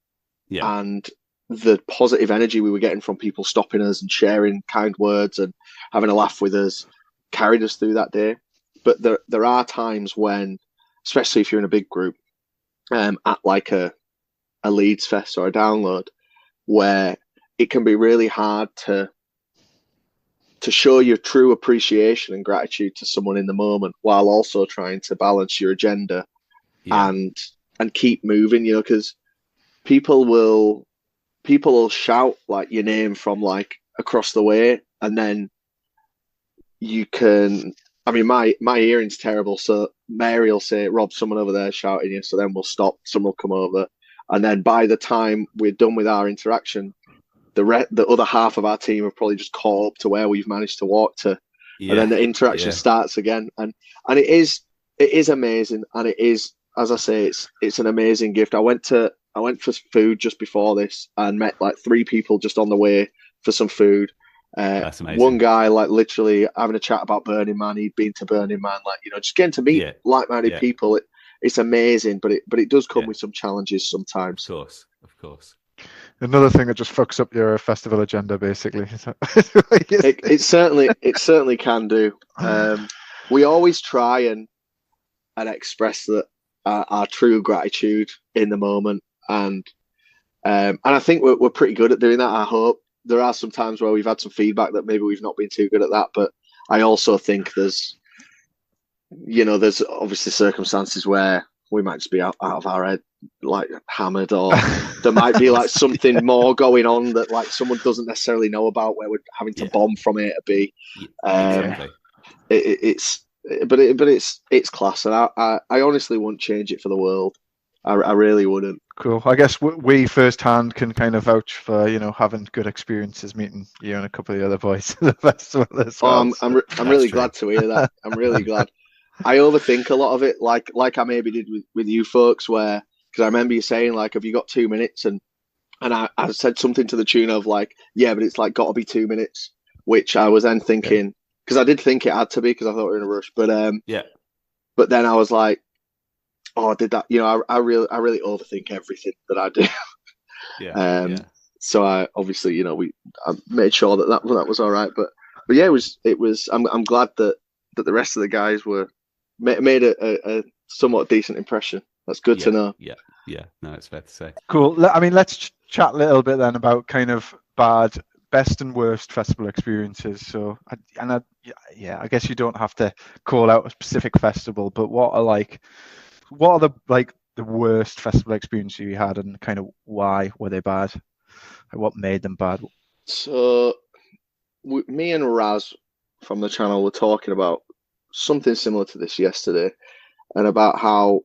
S2: Yeah.
S3: And the positive energy we were getting from people stopping us and sharing kind words and having a laugh with us carried us through that day. But there are times when, especially if you're in a big group, at like a Leeds Fest or a Download, where it can be really hard to show your true appreciation and gratitude to someone in the moment while also trying to balance your agenda and keep moving, because people will shout like your name from like across the way, and then you can, I mean, my hearing's terrible, so Mary will say, Rob, someone over there shouting you, so then we'll stop, someone will come over, and then by the time we're done with our interaction, the other half of our team have probably just caught up to where we've managed to walk to, and then the interaction starts again, and it is amazing, and it is, as I say, it's an amazing gift. I went for food just before this and met like 3 people just on the way for some food.
S2: That's amazing.
S3: One guy like literally having a chat about Burning Man. He'd been to Burning Man, like, just getting to meet like-minded people. It's amazing, but it does come with some challenges sometimes.
S2: Of course.
S4: Another thing that just fucks up your festival agenda, basically.
S3: It certainly can do. We always try and express that our true gratitude in the moment, and I think we're pretty good at doing that. I hope. There are some times where we've had some feedback that maybe we've not been too good at that, but I also think there's obviously circumstances where we might just be out of our head, like hammered, or there might be like something more going on that like someone doesn't necessarily know about, where we're having to bomb from A to B.
S2: Exactly.
S3: It's class, and I honestly wouldn't change it for the world. I really wouldn't.
S4: Cool. I guess we firsthand can kind of vouch for having good experiences meeting you and a couple of the other boys at the festival as well.
S3: I'm really glad to hear that. I'm really glad. I overthink a lot of it, like I maybe did with you folks, because I remember you saying like, have you got 2 minutes? And I said something to the tune of like, yeah, but it's like got to be 2 minutes, which I was then thinking, because I did think it had to be, because I thought we were in a rush, but but then I was like, oh, I did that. I really overthink everything that I do. So I obviously, I made sure that was all right. But yeah, it was. I'm glad that the rest of the guys made a somewhat decent impression. That's good to know.
S2: Yeah. No, it's fair to say.
S4: Cool. I mean, let's chat a little bit then about kind of best and worst festival experiences. So, I guess you don't have to call out a specific festival, but what are the worst festival experiences you had, and kind of why were they bad? What made them bad?
S3: So, me and Raz from the channel were talking about something similar to this yesterday, and about how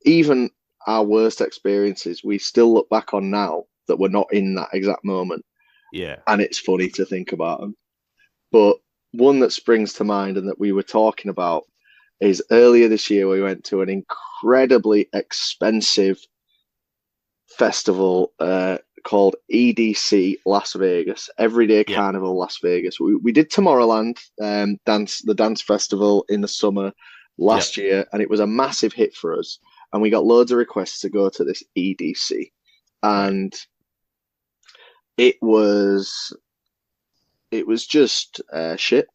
S3: even our worst experiences, we still look back on now that we're not in that exact moment.
S2: Yeah.
S3: And it's funny to think about them. But one that springs to mind and that we were talking about is earlier this year we went to an incredibly expensive festival called EDC Las Vegas, Everyday Carnival Las Vegas. We did Tomorrowland, the dance festival in the summer last year, and it was a massive hit for us. And we got loads of requests to go to this EDC, and it was just shit.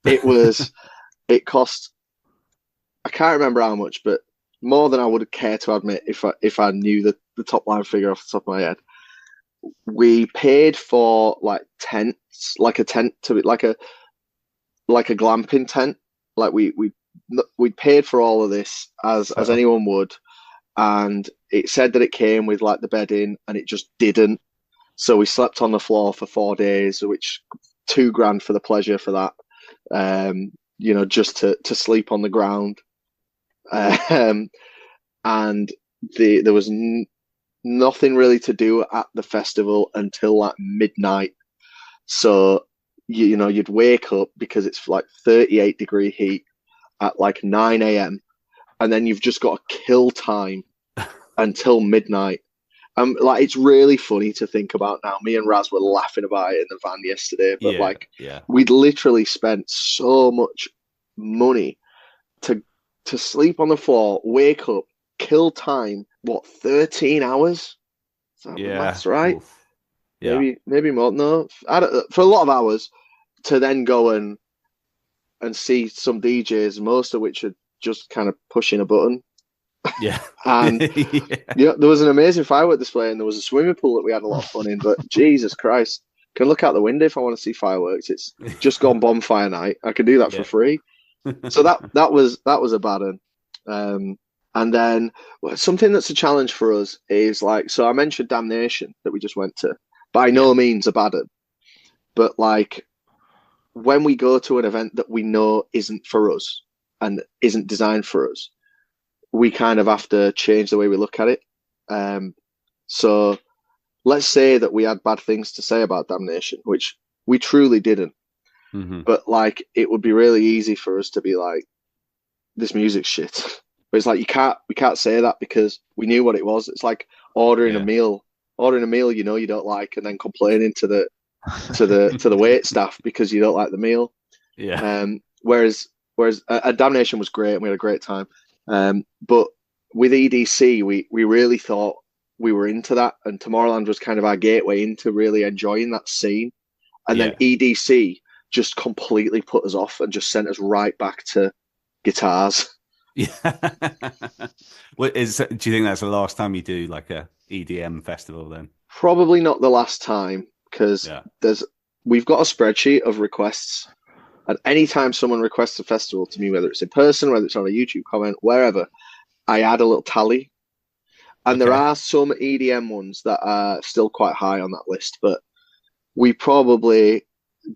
S3: It cost, I can't remember how much, but more than I would care to admit if I knew the top line figure off the top of my head. We paid for like tents, like a tent to like a glamping tent. Like we we'd paid for all of this as anyone would, and it said that it came with like the bedding, and it just didn't. So we slept on the floor for 4 days, which $2,000 for the pleasure for that. Just to sleep on the ground. And there was nothing really to do at the festival until like midnight. So you'd wake up because it's like 38-degree heat at like 9 a.m. and then you've just got to kill time until midnight. Like, it's really funny to think about now. Me and Raz were laughing about it in the van yesterday, but we'd literally spent so much money to sleep on the floor, wake up, kill time. What, 13 hours? That's right. Oof. Yeah. Maybe more. No, for a lot of hours to then go and see some DJs, most of which are just kind of pushing a button.
S2: Yeah.
S3: And there was an amazing firework display, and there was a swimming pool that we had a lot of fun in, but Jesus Christ, can look out the window if I want to see fireworks. It's just gone bonfire night. I can do that for free. So that was a bad one. And then something that's a challenge for us is like, so I mentioned Damnation that we just went to, by no means a bad one, but like when we go to an event that we know isn't for us and isn't designed for us, we kind of have to change the way we look at it. So let's say that we had bad things to say about Damnation, which we truly didn't. Mm-hmm. But like, it would be really easy for us to be like, this music's shit. But it's like, we can't say that because we knew what it was. It's like ordering a meal you don't like, and then complaining to the wait staff because you don't like the meal. Yeah. Whereas Damnation was great and we had a great time. But with EDC, we really thought we were into that, and Tomorrowland was kind of our gateway into really enjoying that scene. And then EDC just completely put us off and just sent us right back to guitars.
S2: Yeah. Do you think that's the last time you do like a EDM festival then?
S3: Probably not the last time, because we've got a spreadsheet of requests. And anytime someone requests a festival to me, whether it's in person, whether it's on a YouTube comment, wherever, I add a little tally. And there are some EDM ones that are still quite high on that list, but we probably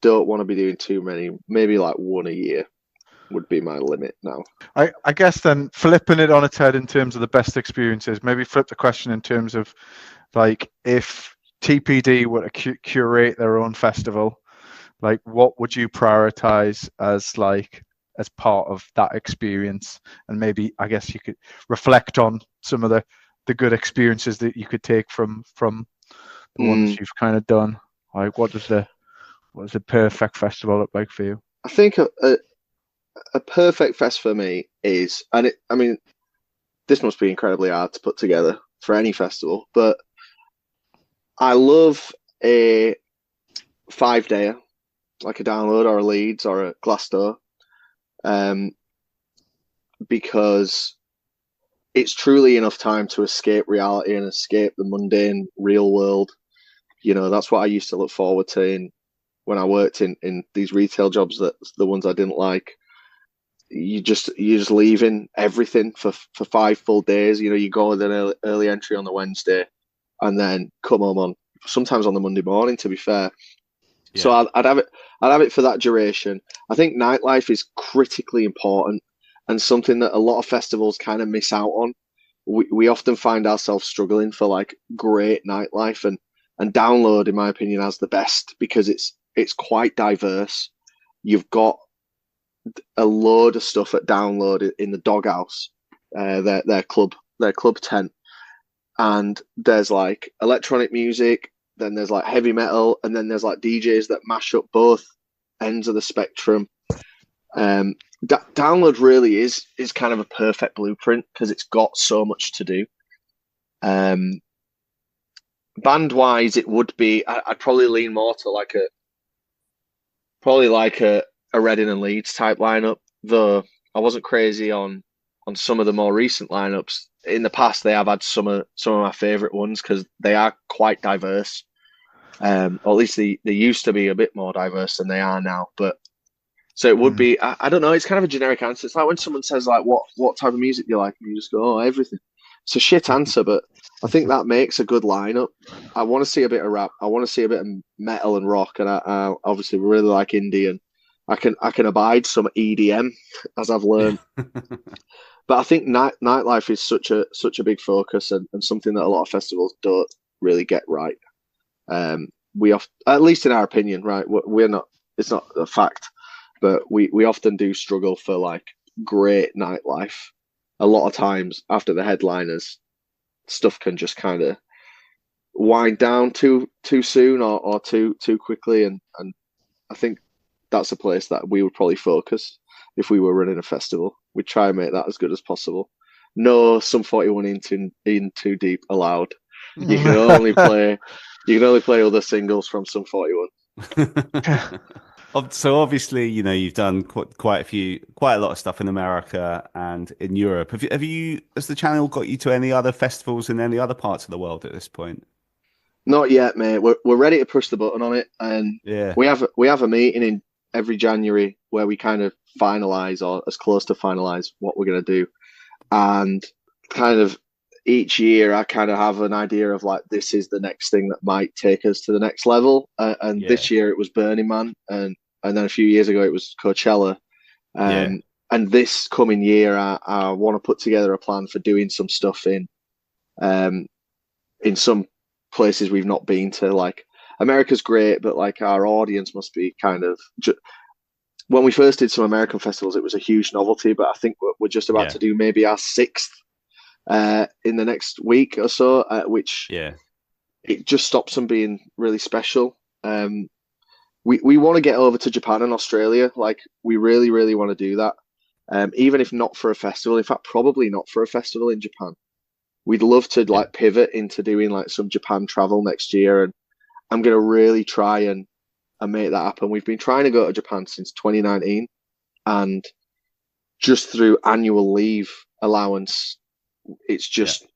S3: don't want to be doing too many. Maybe like one a year would be my limit now.
S4: I guess then flipping it on its head in terms of the best experiences, maybe flip the question in terms of like, if TPD were to curate their own festival, like what would you prioritize as part of that experience? And maybe, I guess, you could reflect on some of the good experiences that you could take from the ones you've kind of done. Like, what does the perfect festival look like for you?
S3: I think a perfect fest for me is, this must be incredibly hard to put together for any festival, but I love a 5-dayer, like a Download or a Leeds or a Glasgow, because it's truly enough time to escape reality and escape the mundane real world. That's what I used to look forward to when I worked in these retail jobs, that the ones I didn't like. You're just leaving everything for 5 full days. You go with an early entry on the Wednesday and then come home sometimes on the Monday morning, to be fair. Yeah. So I'd have it for that duration. I think nightlife is critically important and something that a lot of festivals kind of miss out on. We often find ourselves struggling for like great nightlife, and Download, in my opinion, has the best because it's quite diverse. You've got a load of stuff at Download in the Doghouse, their club tent, and there's like electronic music, then there's like heavy metal, and then there's like DJs that mash up both ends of the spectrum. Download really is kind of a perfect blueprint because it's got so much to do. Band wise, it would be, I'd probably lean more to like a Reading and Leeds type lineup, though I wasn't crazy on some of the more recent lineups. In the past, they have had some of my favourite ones because they are quite diverse. Or at least they used to be a bit more diverse than they are now. But So it would be, I don't know, it's kind of a generic answer. It's like when someone says like, what type of music do you like? And you just go, oh, everything. It's a shit answer, but I think that makes a good lineup. I want to see a bit of rap. I want to see a bit of metal and rock, and I obviously really like indie, and I can abide some EDM as I've learned. But I think nightlife is such a big focus, and something that a lot of festivals don't really get right. At least in our opinion, right? We're not. It's not a fact, but we often do struggle for like great nightlife. A lot of times after the headliners, stuff can just kind of wind down too soon or too quickly, and I think that's a place that we would probably focus if we were running a festival. We'd try and make that as good as possible. No Sum 41 in too deep allowed. You can only play other singles from Sum 41.
S2: So obviously, you've done quite a lot of stuff in America and in Europe. Has the channel got you to any other festivals in any other parts of the world at this point?
S3: Not yet, mate. We're ready to push the button on it, and
S2: yeah,
S3: we have a meeting in every January where we kind of finalize, or as close to finalize, what we're going to do, and kind of each year I kind of have an idea of like, this is the next thing that might take us to the next level. And this year it was Burning Man, and then a few years ago it was Coachella. And this coming year I want to put together a plan for doing some stuff in some places we've not been to. Like, America's great, but like our audience must be kind of. When we first did some American festivals, it was a huge novelty, but I think we're just about to do maybe our sixth in the next week or so, which it just stops them being really special. We want to get over to Japan and Australia. Like, we really, really want to do that. Even if not for a festival, in fact, probably not for a festival in Japan. We'd love to like pivot into doing like some Japan travel next year, and I'm going to really try and make that happen. We've been trying to go to Japan since 2019, and just through annual leave allowance, it's just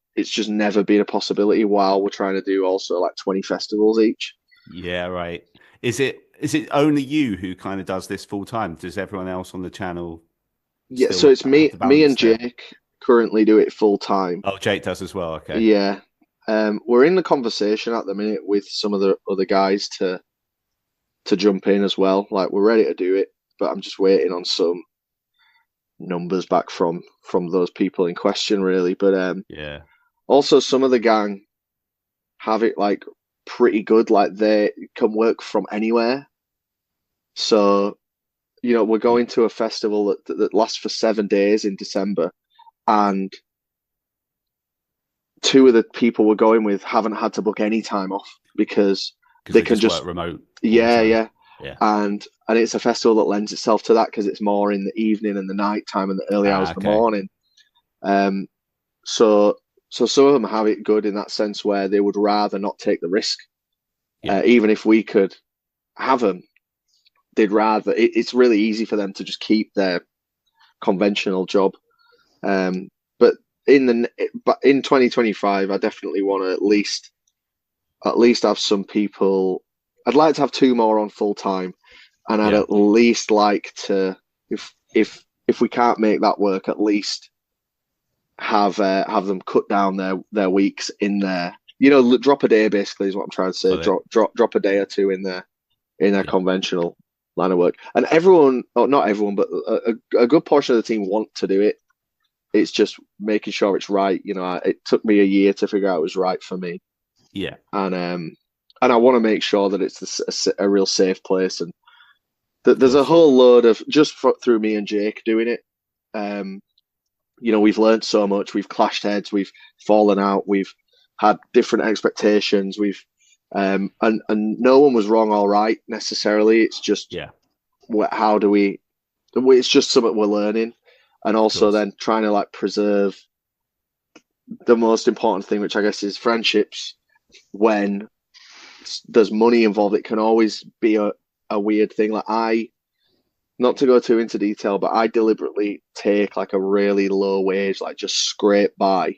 S3: never been a possibility, while we're trying to do also like 20 festivals each.
S2: Yeah, right. Is it only you who kind of does this full time? Does everyone else on the channel?
S3: Yeah, so it's me and Jake currently do it full time.
S2: Oh, Jake does as well. Okay.
S3: Yeah. We're in the conversation at the minute with some of the other guys to jump in as well. Like, we're ready to do it, but I'm just waiting on some numbers back from those people in question, really. But also some of the gang have it like pretty good. Like, they can work from anywhere. So, we're going to a festival that lasts for 7 days in December, and 2 of the people we're going with haven't had to book any time off because they can just
S2: work remote.
S3: Yeah. And it's a festival that lends itself to that because it's more in the evening and the night time and the early hours of the morning. So some of them have it good in that sense, where they would rather not take the risk. Even if we could have them, they'd rather. It's really easy for them to just keep their conventional job. But in 2025, I definitely want to at least have some people. I'd like to have 2 more on full time, and I'd at least like to, if we can't make that work, at least have them cut down their weeks in there. Drop a day basically is what I'm trying to say. Drop a day or 2 in their conventional line of work. And everyone, or not everyone, but a good portion of the team want to do it. It's just making sure it's right. It took me a year to figure out it was right for me.
S2: Yeah.
S3: And I want to make sure that it's a real safe place, and that there's a whole load of through me and Jake doing it. We've learned so much. We've clashed heads. We've fallen out. We've had different expectations. We've and no one was wrong or right necessarily. It's just how do we? It's just something we're learning, and also then trying to like preserve the most important thing, which I guess is friendships. When there's money involved, it can always be a weird thing. Like, not to go too into detail, but I deliberately take like a really low wage, like just scrape by.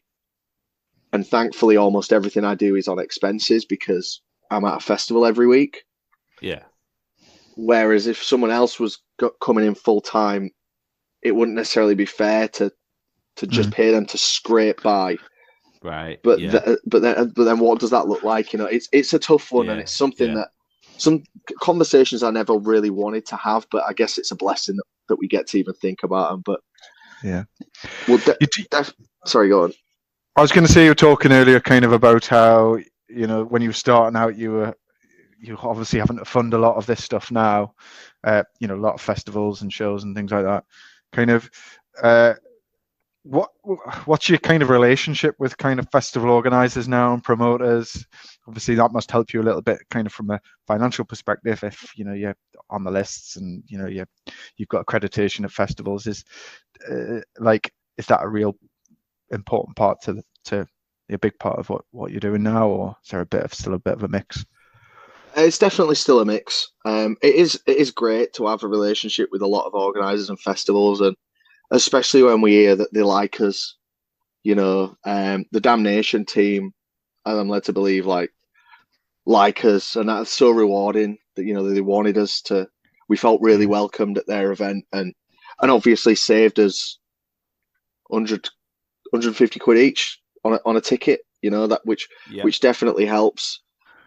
S3: And thankfully, almost everything I do is on expenses because I'm at a festival every week.
S2: Yeah.
S3: Whereas if someone else was coming in full time, it wouldn't necessarily be fair to just pay them to scrape by.
S2: Right.
S3: But
S2: Yeah.
S3: but then what does that look like? You know, it's a tough one, and it's something that some conversations I never really wanted to have, but I guess it's a blessing that we get to even think about them. But
S4: yeah,
S3: well, sorry, go on.
S4: I was going to say, you were talking earlier kind of about how, you know, when you were starting out, you obviously having to fund a lot of this stuff now, you know, a lot of festivals and shows and things like that. Kind of, what's your kind of relationship with kind of festival organizers now and promoters? Obviously, that must help you a little bit, kind of from a financial perspective, if you know you're on the lists and you know you've got accreditation at festivals. Is that a real important part to a big part of what you're doing now, or is there still a bit of a mix?
S3: It's definitely still a mix. It is great to have a relationship with a lot of organisers and festivals, and especially when we hear that they like us. You know, the Damnation team, I'm led to believe, like us, and that's so rewarding. That you know they wanted us to. We felt really welcomed at their event, and obviously saved us 150 quid each on a ticket. You know that which definitely helps.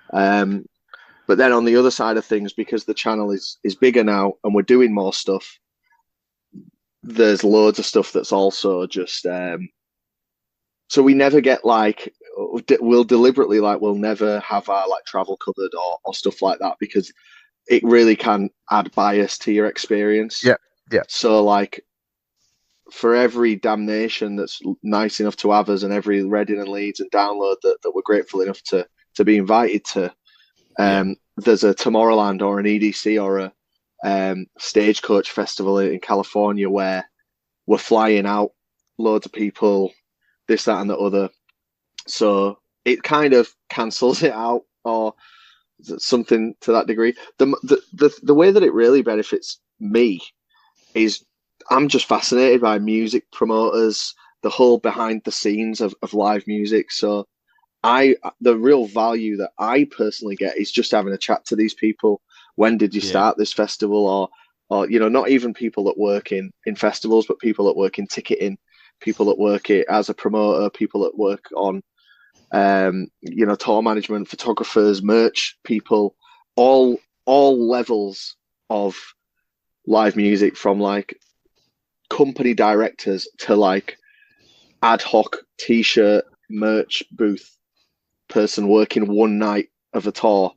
S3: But then on the other side of things, because the channel is bigger now and we're doing more stuff, there's loads of stuff that's also just so we never get we'll deliberately we'll never have our travel covered or stuff like that, because it really can add bias to your experience.
S4: Yeah.
S3: So for every Damnation that's nice enough to have us, and every Reading and Leeds and Download that we're grateful enough to be invited to, there's a Tomorrowland or an EDC or a Stagecoach Festival in California where we're flying out loads of people, this, that, and the other. So it kind of cancels it out, or something to that degree. The way that it really benefits me is I'm just fascinated by music promoters, the whole behind the scenes of live music. So the real value that I personally get is just having a chat to these people. When did you start this festival? Or you know, not even people that work in festivals, but people that work in ticketing, people that work it as a promoter, people that work on you know, tour management, photographers, merch people, all levels of live music, from company directors to ad hoc t-shirt merch booth person working one night of a tour.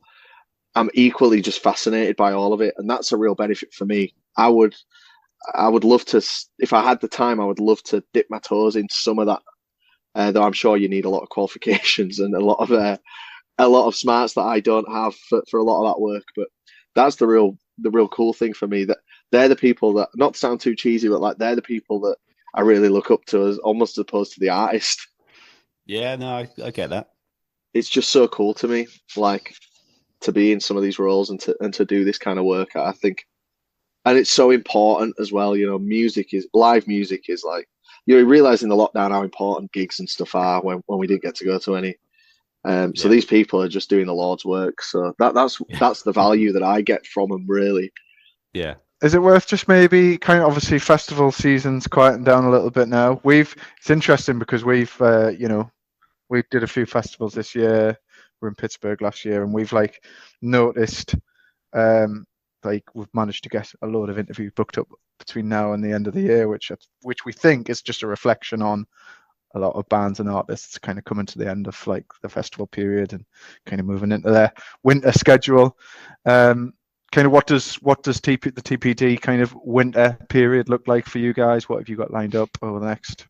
S3: I'm equally just fascinated by all of it, and that's a real benefit for me. I would love to, if I had the time, I would love to dip my toes into some of that. Though I'm sure you need a lot of qualifications and a lot of smarts that I don't have for a lot of that work. But that's the real cool thing for me, that they're the people that, not to sound too cheesy, but they're the people that I really look up to, as almost as opposed to the artist.
S2: Yeah, no, I get that. It's
S3: just so cool to me, to be in some of these roles and to do this kind of work, I think. And it's so important as well. You know, live music is you realize in the lockdown how important gigs and stuff are when we didn't get to go to any. So these people are just doing the Lord's work. So that's the value that I get from them, really.
S2: Yeah.
S4: Is it worth just maybe kind of, obviously festival season's quieting down a little bit now. It's interesting because we've we did a few festivals this year. We're in Pittsburgh last year, and we've noticed we've managed to get a load of interviews booked up between now and the end of the year, which we think is just a reflection on a lot of bands and artists kind of coming to the end of the festival period and kind of moving into their winter schedule. Kind of what does the TPD kind of winter period look like for you guys? What have you got lined up over the next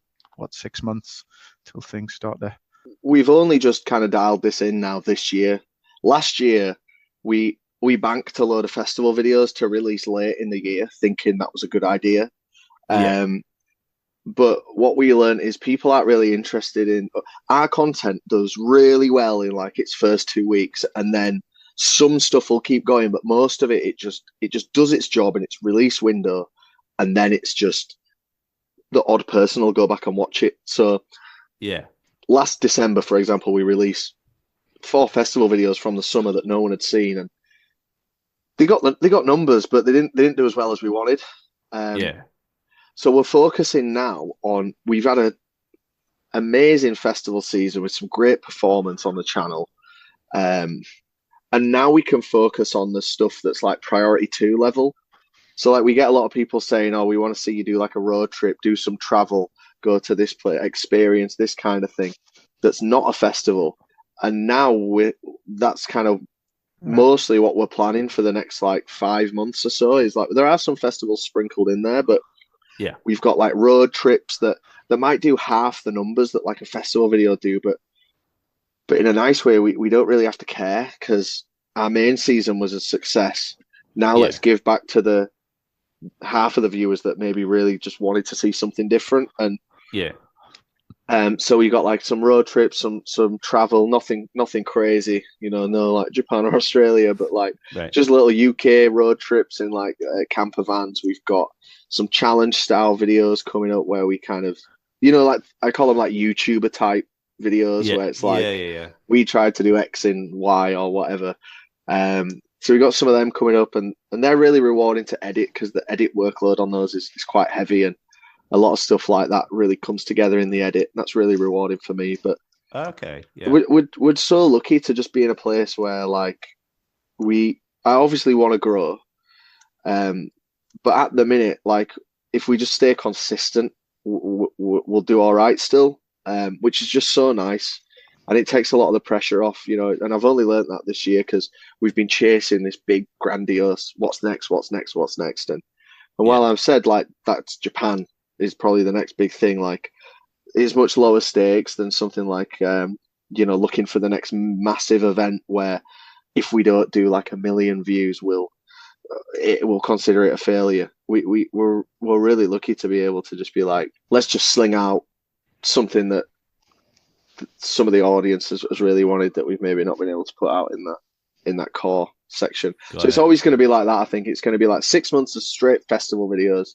S4: 6 months till things start to?
S3: We've only just kind of dialed this in now this year. Last year, we banked a load of festival videos to release late in the year, thinking that was a good idea.
S2: Yeah.
S3: But what we learned is people aren't really interested in our content. Does really well in its first 2 weeks, and then some stuff will keep going, but most of it just does its job in its release window, and then it's just the odd person will go back and watch it. So
S2: yeah,
S3: last December, for example, we released 4 festival videos from the summer that no one had seen, and they got numbers, but they didn't do as well as we wanted.
S2: Yeah.
S3: So we're focusing now on we've had a amazing festival season with some great performance on the channel. And now we can focus on the stuff that's like priority 2 level. So like we get a lot of people saying, "Oh, we want to see you do like a road trip, do some travel, go to this place, experience this kind of thing." That's not a festival. And now that's kind of mostly what we're planning for the next like 5 months or so. Is like there are some festivals sprinkled in there, but
S2: Yeah.
S3: we've got like road trips that might do half the numbers that like a festival video do, but in a nice way. We don't really have to care because our main season was a success. Now
S2: Yeah.
S3: let's give back to the half of the viewers that maybe really just wanted to see something different. And
S2: Yeah.
S3: so we got like some road trips, some travel, nothing crazy, no like Japan or Australia, but like
S2: Right.
S3: just little UK road trips in like camper vans. We've got some challenge style videos coming up where we kind of, like I call them like YouTuber type videos
S2: Yeah.
S3: where it's like
S2: Yeah.
S3: we tried to do X and Y or whatever. So we got some of them coming up, and they're really rewarding to edit because the edit workload on those is quite heavy, and a lot of stuff like that really comes together in the edit. That's really rewarding for me. But
S2: Okay. Yeah.
S3: we're so lucky to just be in a place where like I obviously want to grow, but at the minute, like if we just stay consistent, we'll do all right still, which is just so nice. And it takes a lot of the pressure off, and I've only learned that this year because we've been chasing this big, grandiose, what's next. And while I've said like that's Japan is probably the next big thing, like it's much lower stakes than something like, looking for the next massive event where if we don't do like 1 million views, we'll consider it a failure. We're really lucky to be able to just be like, let's just sling out something that some of the audience has really wanted that we've maybe not been able to put out in that core section. So it's always going to be like that. I think it's going to be like 6 months of straight festival videos.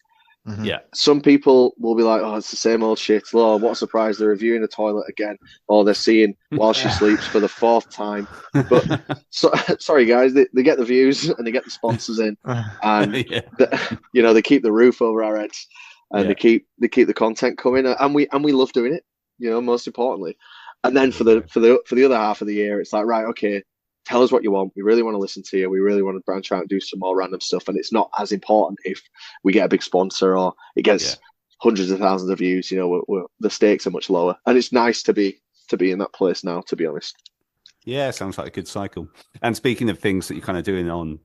S4: Mm-hmm.
S2: Yeah.
S3: Some people will be like, "Oh, it's the same old shit. Oh, what a surprise! They're reviewing the toilet again, or they're seeing while she sleeps for the 4th time." But sorry, guys, they get the views and they get the sponsors in, and they keep the roof over our heads, and they keep the content coming, and we love doing it. Most importantly, and then for the other half of the year, it's like, right, okay, tell us what you want. We really want to listen to you. We really want to branch out and do some more random stuff. And it's not as important if we get a big sponsor or it gets hundreds of thousands of views. The stakes are much lower, and it's nice to be in that place now. To be honest.
S2: Yeah, sounds like a good cycle. And speaking of things that you're kind of doing on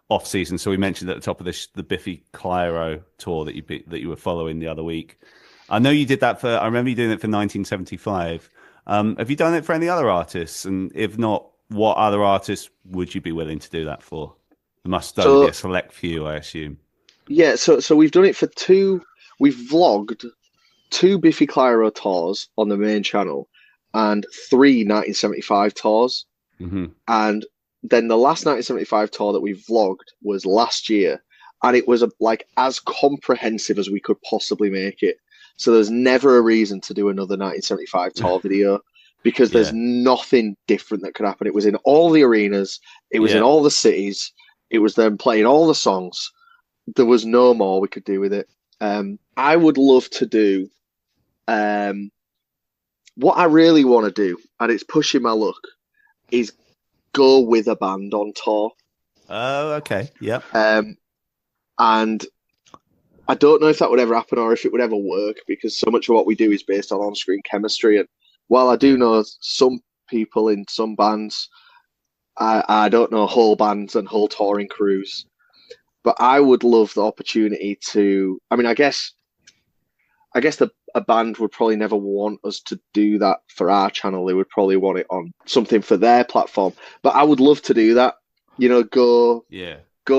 S2: off season, so we mentioned at the top of this the Biffy Clyro tour that you were following the other week. I know you did that I remember you doing it for 1975. Have you done it for any other artists? And if not, what other artists would you be willing to do that for? There must only be a select few, I assume.
S3: Yeah, so we've done it for 2. We've vlogged 2 Biffy Clyro tours on the main channel and 3 1975 tours.
S2: Mm-hmm.
S3: And then the last 1975 tour that we vlogged was last year, and it was like as comprehensive as we could possibly make it. So there's never a reason to do another 1975 tour video because there's nothing different that could happen. It was in all the arenas. It was in all the cities. It was them playing all the songs. There was no more we could do with it. I would love to do what I really want to do, and it's pushing my luck, is go with a band on tour.
S2: Oh, okay. Yep.
S3: And I don't know if that would ever happen or if it would ever work because so much of what we do is based on on-screen chemistry. And while I do know some people in some bands, I don't know whole bands and whole touring crews. But I would love the opportunity to. I mean, I guess a band would probably never want us to do that for our channel. They would probably want it on something for their platform. But I would love to do that. Go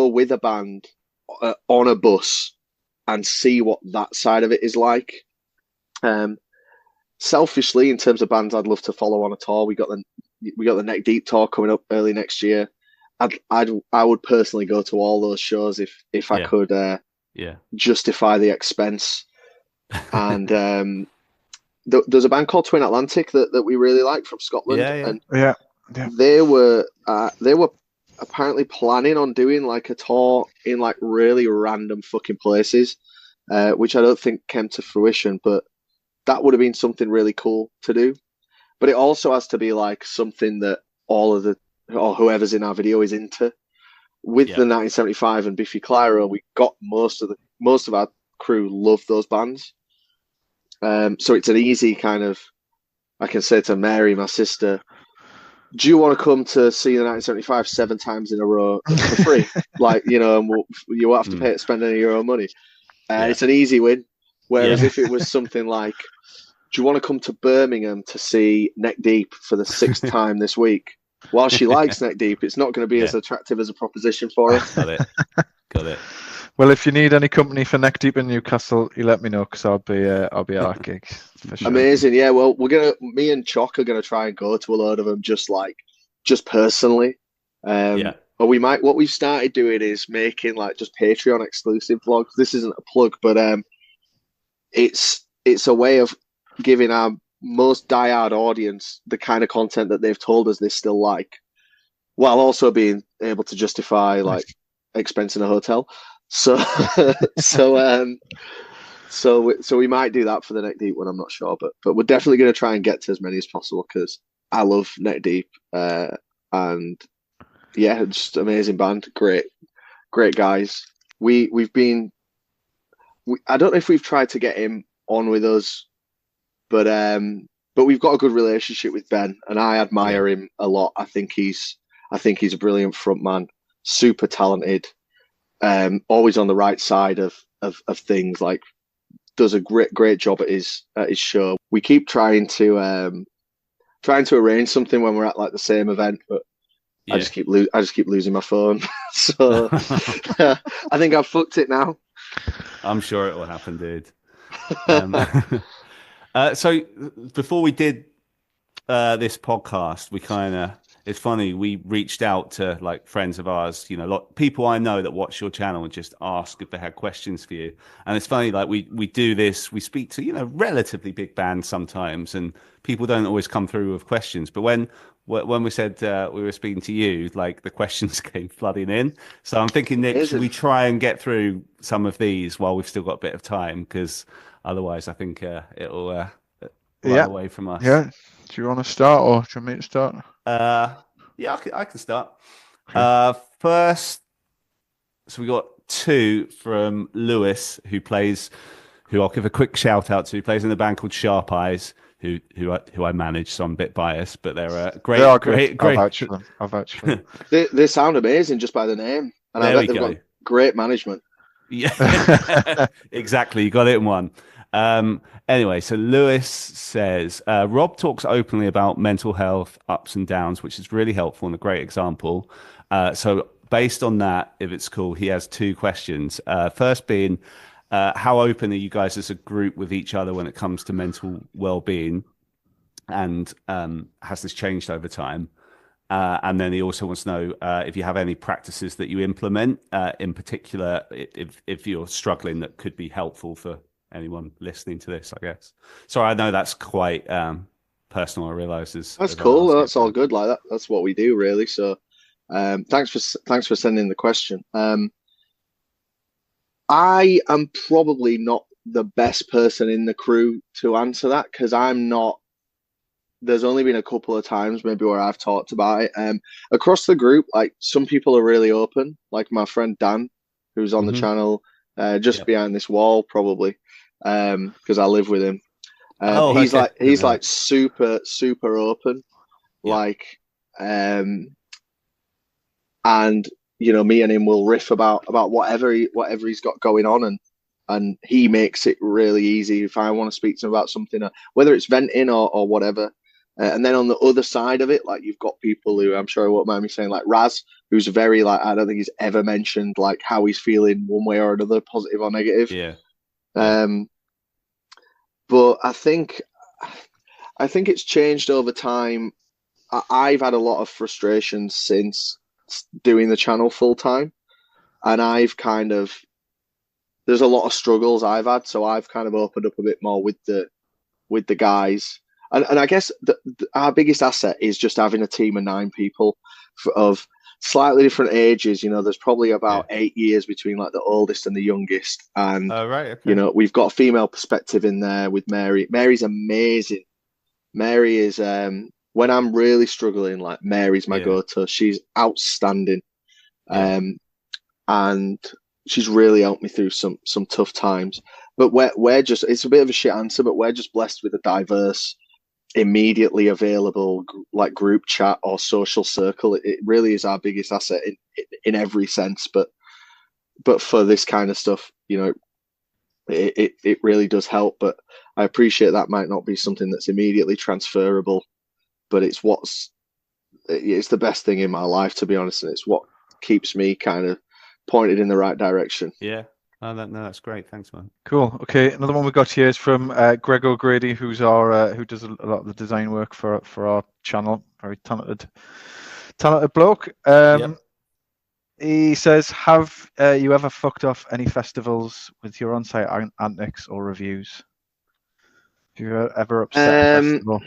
S3: with a band on a bus and see what that side of it is like. Selfishly, in terms of bands I'd love to follow on a tour, we got the Neck Deep tour coming up early next year. I would personally go to all those shows if I could justify the expense. And there's a band called Twin Atlantic that we really like from Scotland.
S4: Yeah.
S3: They were apparently planning on doing like a tour in like really random fucking places, which I don't think came to fruition, but that would have been something really cool to do. But it also has to be like something that all of the or whoever's in our video is into. With the 1975 and Biffy Clyro, we got most of our crew love those bands. So it's an easy kind of. I can say to Mary, my sister, do you want to come to see the 1975 7 times in a row for free? Like, you know, and you won't have to spend any of your own money. It's an easy win. Whereas if it was something like, do you want to come to Birmingham to see Neck Deep for the 6th time this week? While she likes Neck Deep, it's not going to be as attractive as a proposition for her.
S2: Got it.
S4: Well, if you need any company for Neck Deep in Newcastle, you let me know because I'll be at that gig for sure.
S3: Amazing, yeah. Well, me and Chock are gonna try and go to a load of them, just personally. Or we might. What we've started doing is making like just Patreon exclusive vlogs. This isn't a plug, but it's a way of giving our most diehard audience the kind of content that they've told us they still like, while also being able to justify like expensing a hotel. So we might do that for the Neck Deep one. I'm not sure, but we're definitely going to try and get to as many as possible because I love Neck Deep, and yeah, just amazing band, great guys. I don't know if we've tried to get him on with us, but we've got a good relationship with Ben, and I admire him a lot. I think he's a brilliant frontman, super talented. Always on the right side of things, like does a great job at his show. We keep trying to arrange something when we're at like the same event, but I just keep losing my phone. So I think I've fucked it now.
S2: I'm sure it will happen, dude. So before we did this podcast, it's funny, we reached out to like friends of ours, you know, people I know that watch your channel and just ask if they had questions for you. And it's funny, like we do this, we speak to, you know, relatively big bands sometimes, and people don't always come through with questions. But when we said we were speaking to you, like the questions came flooding in. So I'm thinking, Nick, should we try and get through some of these while we've still got a bit of time? Because otherwise I think it'll run away from us.
S4: Yeah. Do you want to start, or do you want me to start?
S2: Yeah, I can start. Okay. First, so we got 2 from Lewis, who I'll give a quick shout out to. He plays in a band called Sharp Eyes, who I manage, so I'm a bit biased, but they're great. They are great.
S4: I'll vouch for them.
S3: They sound amazing just by the name, and I bet they've got great management.
S2: Yeah, exactly. You got it in one. Anyway, so Lewis says, Rob talks openly about mental health ups and downs, which is really helpful and a great example. So based on that, if it's cool, he has 2 questions. First being, how open are you guys as a group with each other when it comes to mental well-being? And has this changed over time? And then he also wants to know if you have any practices that you implement, in particular, if you're struggling, that could be helpful for anyone listening to this, I guess. Sorry, I know that's quite personal. I realise that's
S3: cool. That's all good. Like that's what we do, really. So, thanks for sending the question. I am probably not the best person in the crew to answer that because I'm not. There's only been a couple of times maybe where I've talked about it. Across the group, like some people are really open, like my friend Dan, who's on the channel, just behind this wall, probably. Because I live with him. He's like super open, like and you know, me and him will riff about whatever he's got going on, and he makes it really easy if I want to speak to him about something, whether it's venting or whatever. And then on the other side of it, like you've got people who I'm sure I won't mind me saying, like Raz, who's very like, I don't think he's ever mentioned like how he's feeling one way or another, positive or negative.
S2: Yeah.
S3: But I think it's changed over time. I've had a lot of frustrations since doing the channel full time, and there's a lot of struggles I've had, so I've kind of opened up a bit more with the guys. And I guess our biggest asset is just having a team of 9 people of slightly different ages. You know, there's probably about 8 years between like the oldest and the youngest, and
S2: right, okay.
S3: you know, we've got a female perspective in there with Mary. Mary's amazing. Mary is when I'm really struggling, like Mary's my go-to. She's outstanding, and she's really helped me through some tough times. But we're just, it's a bit of a shit answer, but we're just blessed with a diverse, immediately available like group chat or social circle. It really is our biggest asset in every sense. But for this kind of stuff, you know, it really does help. But I appreciate that might not be something that's immediately transferable, but it's the best thing in my life, to be honest, and it's what keeps me kind of pointed in the right direction.
S2: Yeah. Oh, that's great. Thanks, man.
S4: Cool. Okay, another one we got here is from Greg O'Grady, who's our who does a lot of the design work for our channel. Very talented bloke. He says, "Have you ever fucked off any festivals with your on-site antics or reviews? Have you ever upset a festival?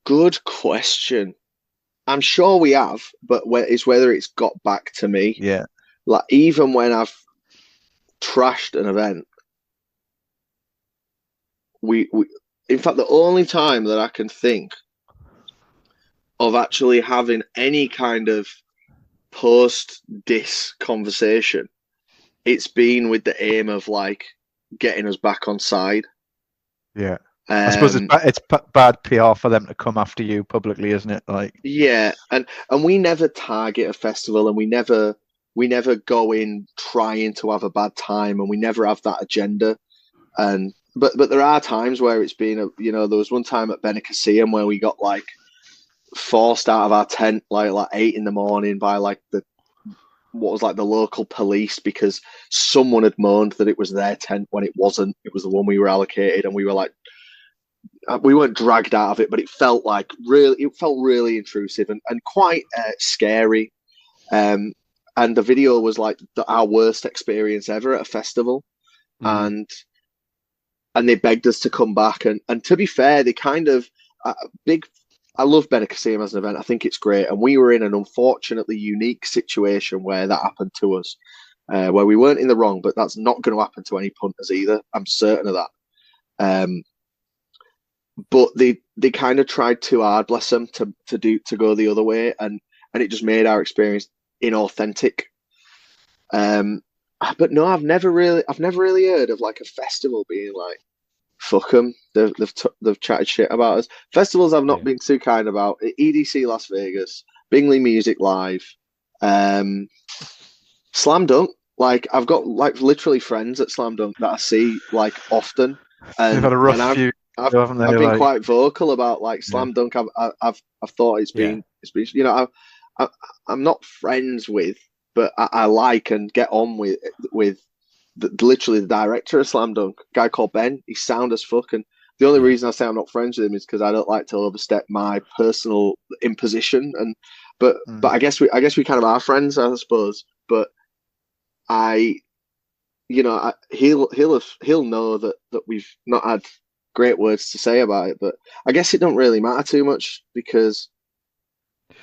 S3: Good question. I'm sure we have, but it's whether it's got back to me.
S4: Yeah.
S3: Like, even when I've trashed an event, we in fact, the only time that I can think of actually having any kind of post-diss conversation, it's been with the aim of like getting us back on side.
S4: Yeah. I suppose it's bad PR for them to come after you publicly, isn't it? Like,
S3: yeah, and we never target a festival, and we never go in trying to have a bad time, and we never have that agenda. And but there are times where it's been there was one time at Benicassim where we got like forced out of our tent like 8 a.m. by like the local police, because someone had moaned that it was their tent when it wasn't. It was the one we were allocated, and we were like, we weren't dragged out of it, but it felt really intrusive and quite scary. And the video was like our worst experience ever at a festival. And they begged us to come back. And to be fair, they kind of I love Benicassim as an event. I think it's great. And we were in an unfortunately unique situation where that happened to us, where we weren't in the wrong, but that's not going to happen to any punters either. I'm certain of that. But they kind of tried too hard, bless them, to go the other way, and it just made our experience inauthentic. But no, I've never really heard of like a festival being like, fuck them. They've chatted shit about us. Festivals I've not been too kind about. EDC Las Vegas, Bingley Music Live, Slam Dunk. Like, I've got like literally friends at Slam Dunk that I see like often. And
S4: they've had a rough few.
S3: I've been quite vocal about like Slam Dunk. I've thought it's been I'm not friends with, but I like and get on with literally the director of Slam Dunk, a guy called Ben. He's sound as fuck, and the only reason I say I'm not friends with him is because I don't like to overstep my personal imposition. But I guess we kind of are friends, I suppose. But he'll know that we've not had great words to say about it, but I guess it don't really matter too much because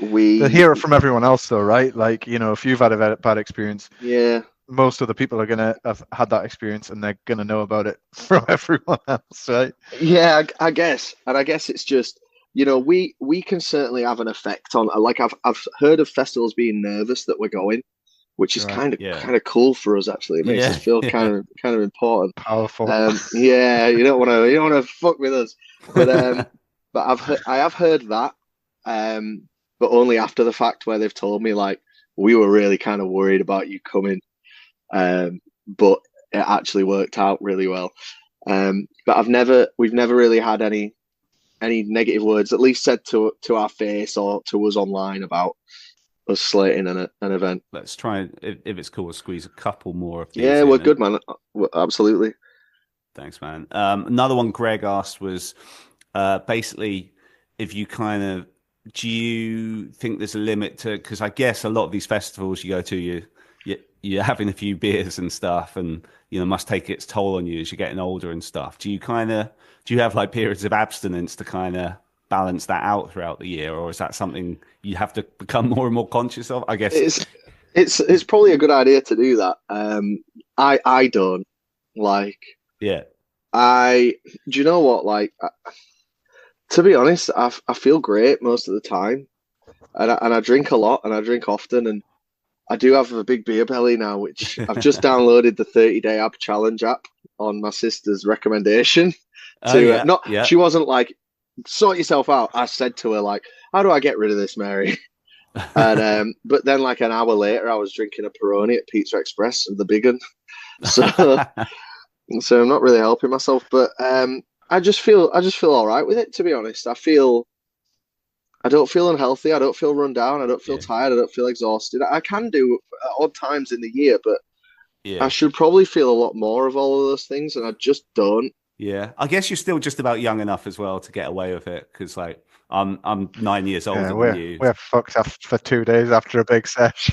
S4: they hear it from everyone else, though, right? Like, if you've had a bad experience, most of the people are gonna have had that experience, and they're gonna know about it from everyone else, right?
S3: Yeah, I guess, and I guess it's just we can certainly have an effect on. Like, I've heard of festivals being nervous that we're going, which is kind of cool for us. Actually, it makes us feel kind of important,
S4: powerful.
S3: You don't want to fuck with us, but I have heard that, but only after the fact, where they've told me like, we were really kind of worried about you coming, but it actually worked out really well. But we've never really had any negative words, at least said to our face or to us online, about us slating an event.
S2: Let's try, if it's cool, we'll squeeze a couple more of these.
S3: Yeah, we're good, man. Absolutely.
S2: Thanks, man. Another one Greg asked was basically, if you do you think there's a limit to, because I guess a lot of these festivals you go to, you're having a few beers and stuff, and must take its toll on you as you're getting older and stuff. Do you have like periods of abstinence to kind of balance that out throughout the year, or is that something you have to become more and more conscious of? I guess
S3: it's probably a good idea to do that. I don't like.
S2: Yeah.
S3: Do you know what? Like, to be honest, I feel great most of the time, and I drink a lot and I drink often, and I do have a big beer belly now, which I've just downloaded the 30-day ab challenge app on my sister's recommendation. She wasn't like, sort yourself out. I said to her, like, how do I get rid of this, Mary? And but then like an hour later, I was drinking a Peroni at Pizza Express, the big one. So so I'm not really helping myself, but I just feel all right with it, to be honest. I don't feel unhealthy. I don't feel run down. I don't feel tired. I don't feel exhausted. I can do at odd times in the year, but I should probably feel a lot more of all of those things, and I just don't.
S2: Yeah, I guess you're still just about young enough as well to get away with it, because like I'm 9 years older than you.
S4: We're fucked up for 2 days after a big sesh.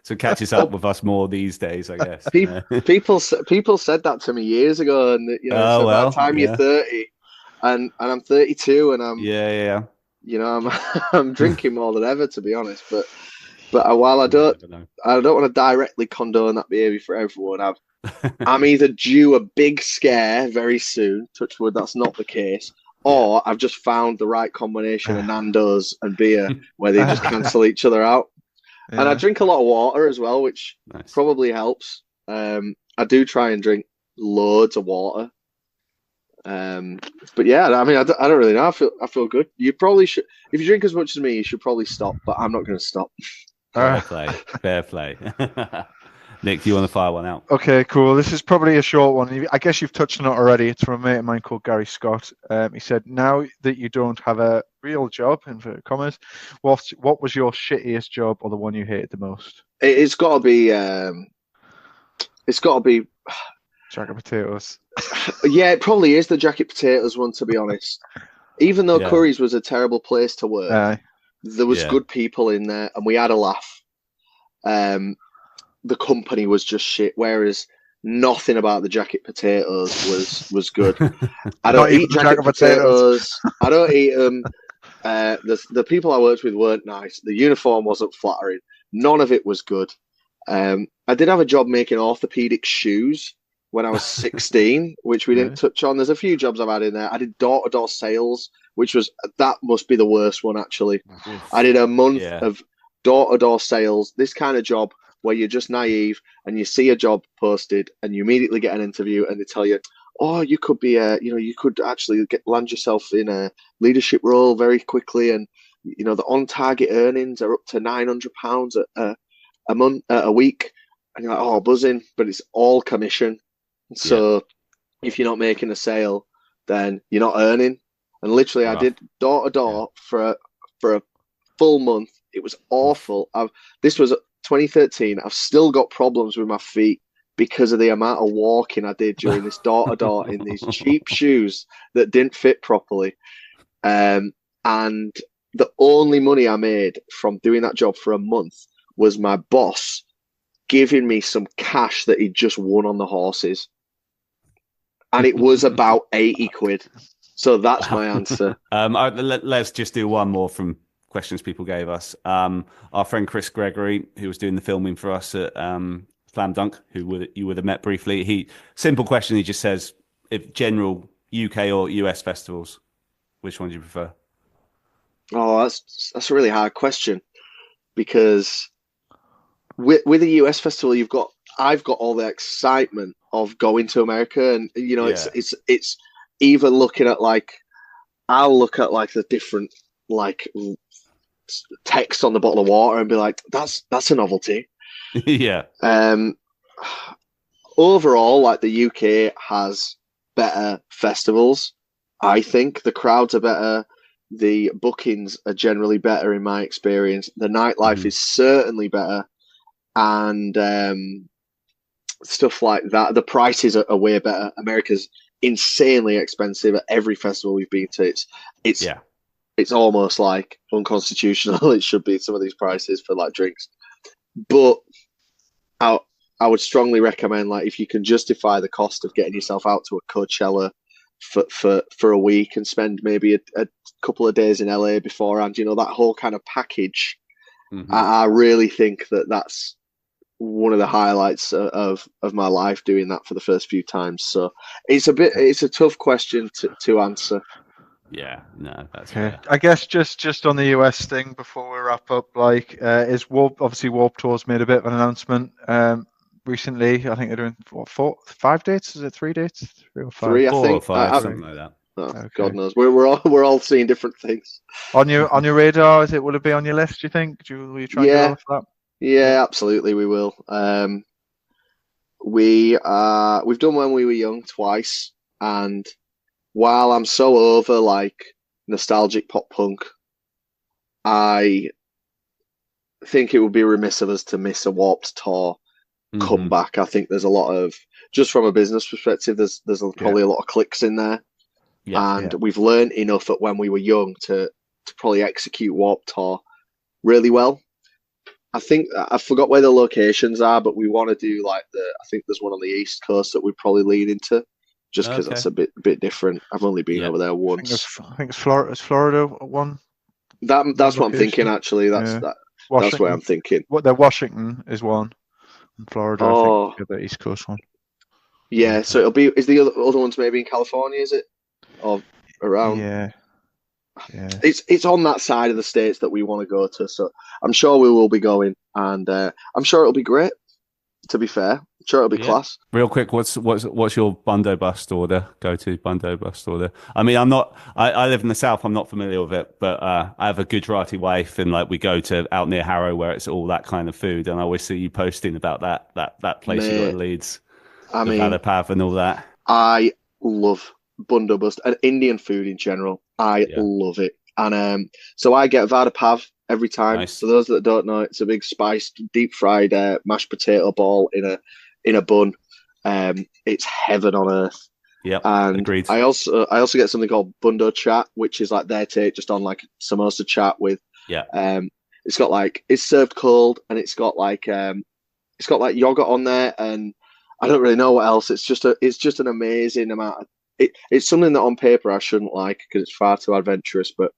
S2: So it catches up with us more these days, I guess.
S3: People said that to me years ago, and so by the time you're 30, and I'm 32, and I'm I'm drinking more than ever, to be honest. But while I don't want to directly condone that behaviour for everyone, I'm either due a big scare very soon, touch wood, that's not the case, or I've just found the right combination of Nando's and beer where they just cancel each other out. Yeah. And I drink a lot of water as well, which probably helps. I do try and drink loads of water. But yeah, I mean, I don't really know. I feel good. You probably should, if you drink as much as me, you should probably stop. But I'm not going to stop.
S2: Fair play. Nick, do you want to fire one out?
S4: Okay, cool. This is probably a short one. I guess you've touched on it already. It's from a mate of mine called Gary Scott. He said, now that you don't have a real job, inverted commas, what was your shittiest job, or the one you hated the most?
S3: It's got to be
S4: Jacket potatoes.
S3: Yeah, it probably is the jacket potatoes one, to be honest. Even though Curry's was a terrible place to work, there was good people in there, and we had a laugh. The company was just shit, whereas nothing about the jacket potatoes was good. I don't eat jacket potatoes. I don't eat them. The people I worked with weren't nice. The uniform wasn't flattering. None of it was good. I did have a job making orthopedic shoes when I was 16, which we didn't touch on. There's a few jobs I've had in there. I did door-to-door sales, that must be the worst one, actually. I did a month of door-to-door sales, this kind of job where you're just naive and you see a job posted and you immediately get an interview and they tell you, oh, you could be you could actually land yourself in a leadership role very quickly, and the on-target earnings are up to £900 a month, a week, and you're like, oh, buzzing, but it's all commission. So if you're not making a sale, then you're not earning. And literally, I did door to door for a full month. It was awful. This was 2013. I've still got problems with my feet because of the amount of walking I did during this door to door in these cheap shoes that didn't fit properly. And the only money I made from doing that job for a month was my boss giving me some cash that he'd just won on the horses. And it was about 80 quid. So that's my answer.
S2: Let's just do one more from questions people gave us. Our friend Chris Gregory, who was doing the filming for us at Slam Dunk, who you would have met briefly. Simple question. He just says, if general UK or US festivals, which one do you prefer?
S3: Oh, that's a really hard question, because with a US festival, I've got all the excitement of going to America, and it's even looking at I'll look at the different text on the bottle of water and be like, that's a novelty.
S2: Yeah.
S3: Overall, the UK has better festivals. I think the crowds are better. The bookings are generally better in my experience. The nightlife is certainly better. And stuff like that. The prices are way better. America's insanely expensive at every festival we've been to. It's almost like unconstitutional. It should be, some of these prices for drinks. But I would strongly recommend, if you can justify the cost of getting yourself out to a Coachella, for a week and spend maybe a couple of days in LA beforehand. You know, that whole kind of package.
S2: Mm-hmm.
S3: I really think that's one of the highlights of my life, doing that for the first few times. So it's a tough question to answer.
S2: Yeah, no, that's
S4: okay.
S2: fair.
S4: I guess just on the US thing before we wrap up, like, is Warped Tour's made a bit of an announcement recently. I think they're doing 5 dates. Is it 3 dates? 3 or 5?
S3: 3, I
S2: 4
S3: think.
S2: or 5, something like that.
S3: Oh,
S4: okay.
S3: God knows. We're all seeing different things.
S4: On your radar, will it be on your list? Do you think? Will you try and go for that?
S3: Yeah, absolutely, we will. We've done When We Were Young twice, and while I'm so over like nostalgic pop punk, I think it would be remiss of us to miss a Warped Tour comeback. I think there's a lot of, just from a business perspective, there's probably a lot of clicks in there, and we've learned enough at When We Were Young to probably execute Warped Tour really well. I think I forgot where the locations are, but we want to do like I think there's one on the East Coast that we'd probably lean into, just because that's a bit different. I've only been over there once.
S4: I think it's Florida. Is Florida one?
S3: That's what I'm thinking. Actually, that's where I'm thinking.
S4: Washington is one, and Florida. I think the East Coast one.
S3: Yeah, so it'll be. Is the other ones maybe in California? Is it or around?
S4: Yeah.
S3: It's on that side of the states that we want to go to, so I'm sure we will be going, and I'm sure it'll be great. To be fair, I'm sure it'll be class.
S2: Real quick, what's your bundobust order? Go-to bundobust order. I mean, I live in the south. I'm not familiar with it, but I have a Gujarati wife, and like we go to out near Harrow where it's all that kind of food, and I always see you posting about that place you got in Leeds. I mean, vada pav and all that.
S3: I love bundobust and Indian food in general. I love it, and so I get vada pav every time.
S2: Nice.
S3: For those that don't know, it's a big spiced, deep fried mashed potato ball in a bun. It's heaven on earth.
S2: Yeah,
S3: and
S2: agreed.
S3: I also get something called bundo chat, which is like their take just on like samosa chat with. It's got like, it's served cold, and it's got like yogurt on there, and I don't really know what else. It's just an amazing amount of. It's something that on paper I shouldn't like because it's far too adventurous, but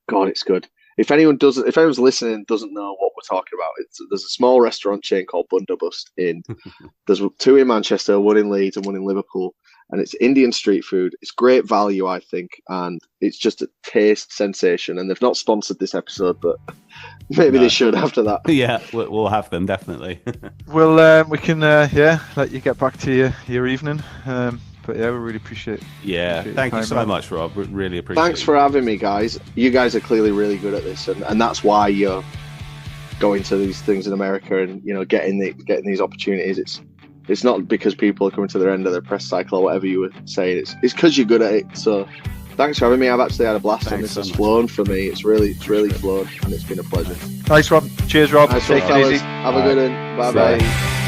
S3: God, it's good. If anyone's listening and doesn't know what we're talking about, there's a small restaurant chain called Bundobust there's 2 in Manchester, 1 in Leeds and 1 in Liverpool, and it's Indian street food. It's great value, I think, and it's just a taste sensation. And they've not sponsored this episode, but maybe they should after that.
S2: Yeah, we'll have them definitely.
S4: We can let you get back to your evening. But yeah, we really appreciate.
S2: Yeah, thank you so much, Rob. We really appreciate.
S3: Thanks for having me, guys. You guys are clearly really good at this, and that's why you're going to these things in America and getting these opportunities. It's not because people are coming to their end of their press cycle or whatever you were saying. It's because you're good at it. So thanks for having me. I've actually had a blast on this. It's flown for me. It's really flown, and it's been a pleasure.
S4: Nice one. Cheers, Rob.
S3: Nice
S4: Take
S3: one,
S4: it
S3: fellas.
S4: easy.
S3: Have a good one. Bye bye.